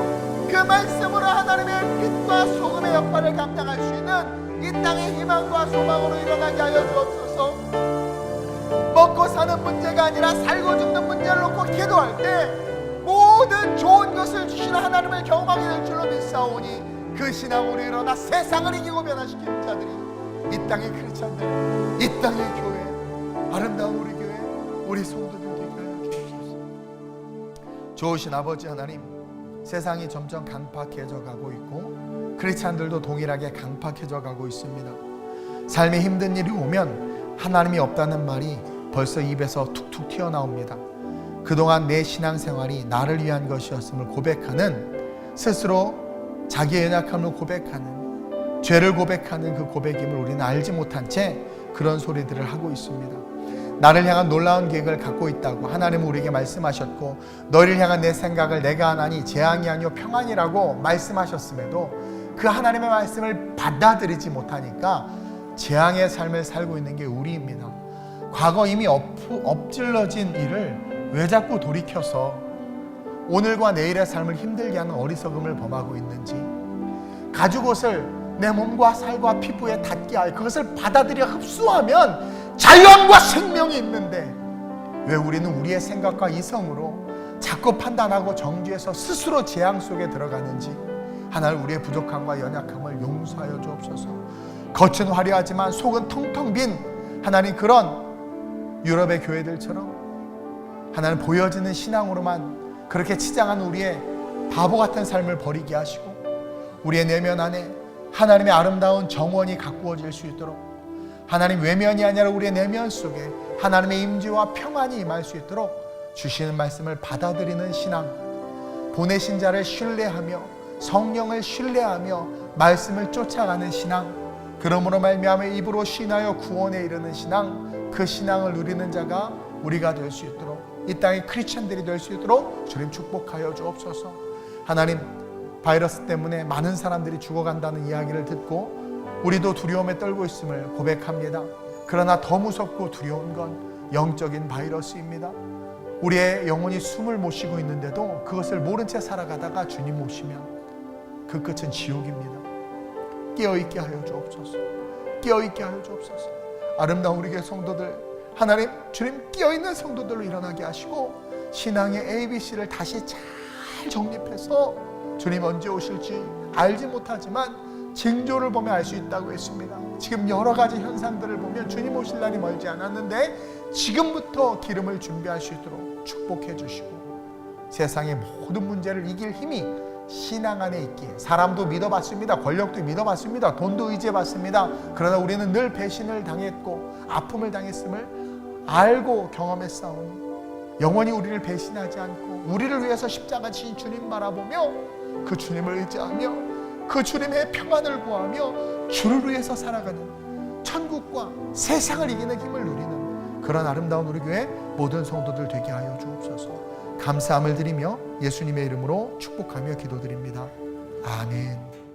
Speaker 3: 그 말씀으로 하나님의 빛과 소금의 역할을 감당할 수 있는 이 땅의 희망과 소망으로 일어나게 하여 주옵소서. 먹고 사는 문제가 아니라 살고 죽는 문제를 놓고 기도할 때 모든 좋은 것을 주시는 하나님을 경험하게 될 줄로 믿사오니, 그 신앙으로 일어나 세상을 이기고 변화시키는 자들이 이 땅의 크리스찬들, 이 땅의 교회, 아름다운 우리 교회, 우리 성도들 되게 하여 주옵소서. 좋으신 아버지 하나님, 세상이 점점 강팍해져 가고 있고 크리스찬들도 동일하게 강팍해져 가고 있습니다. 삶에 힘든 일이 오면 하나님이 없다는 말이 벌써 입에서 툭툭 튀어나옵니다. 그동안 내 신앙생활이 나를 위한 것이었음을 고백하는, 스스로 자기의 연약함을 고백하는, 죄를 고백하는 그 고백임을 우리는 알지 못한 채 그런 소리들을 하고 있습니다. 나를 향한 놀라운 계획을 갖고 있다고 하나님은 우리에게 말씀하셨고, 너희를 향한 내 생각을 내가 하나니 재앙이 아니요 평안이라고 말씀하셨음에도 그 하나님의 말씀을 받아들이지 못하니까 재앙의 삶을 살고 있는 게 우리입니다. 과거 이미 엎질러진 일을 왜 자꾸 돌이켜서 오늘과 내일의 삶을 힘들게 하는 어리석음을 범하고 있는지, 가죽옷을 내 몸과 살과 피부에 닿게 할 그것을 받아들여 흡수하면 자유함과 생명이 있는데, 왜 우리는 우리의 생각과 이성으로 자꾸 판단하고 정죄해서 스스로 재앙 속에 들어가는지, 하나님 우리의 부족함과 연약함을 용서하여 주옵소서. 겉은 화려하지만 속은 텅텅 빈 하나님 그런 유럽의 교회들처럼 하나님 보여지는 신앙으로만 그렇게 치장한 우리의 바보 같은 삶을 버리게 하시고, 우리의 내면 안에 하나님의 아름다운 정원이 가꾸어질 수 있도록, 하나님 외면이 아니라 우리의 내면 속에 하나님의 임재와 평안이 임할 수 있도록 주시는 말씀을 받아들이는 신앙, 보내신 자를 신뢰하며 성령을 신뢰하며 말씀을 쫓아가는 신앙, 그러므로 말미암아 입으로 신하여 구원에 이르는 신앙, 그 신앙을 누리는 자가 우리가 될 수 있도록, 이 땅의 크리스천들이 될 수 있도록 주님 축복하여 주옵소서. 하나님, 바이러스 때문에 많은 사람들이 죽어간다는 이야기를 듣고 우리도 두려움에 떨고 있음을 고백합니다. 그러나 더 무섭고 두려운 건 영적인 바이러스입니다. 우리의 영혼이 숨을 못 쉬고 있는데도 그것을 모른 채 살아가다가 주님 오시면 그 끝은 지옥입니다. 깨어있게 하여 주옵소서. 깨어있게 하여 주옵소서. 아름다운 우리 교회 성도들, 하나님 주님 깨어있는 성도들로 일어나게 하시고 신앙의 ABC를 다시 잘 정립해서 주님 언제 오실지 알지 못하지만 징조를 보면 알 수 있다고 했습니다. 지금 여러 가지 현상들을 보면 주님 오실 날이 멀지 않았는데 지금부터 기름을 준비하시도록 축복해 주시고 세상의 모든 문제를 이길 힘이 신앙 안에 있기에, 사람도 믿어봤습니다. 권력도 믿어봤습니다. 돈도 의지해봤습니다. 그러나 우리는 늘 배신을 당했고 아픔을 당했음을 알고 경험했사오니 영원히 우리를 배신하지 않고 우리를 위해서 십자가 지신 주님 바라보며 그 주님을 의지하며 그 주님의 평안을 구하며 주를 위해서 살아가는 천국과 세상을 이기는 힘을 누리는 그런 아름다운 우리 교회 모든 성도들 되게 하여 주옵소서. 감사함을 드리며 예수님의 이름으로 축복하며 기도드립니다. 아멘.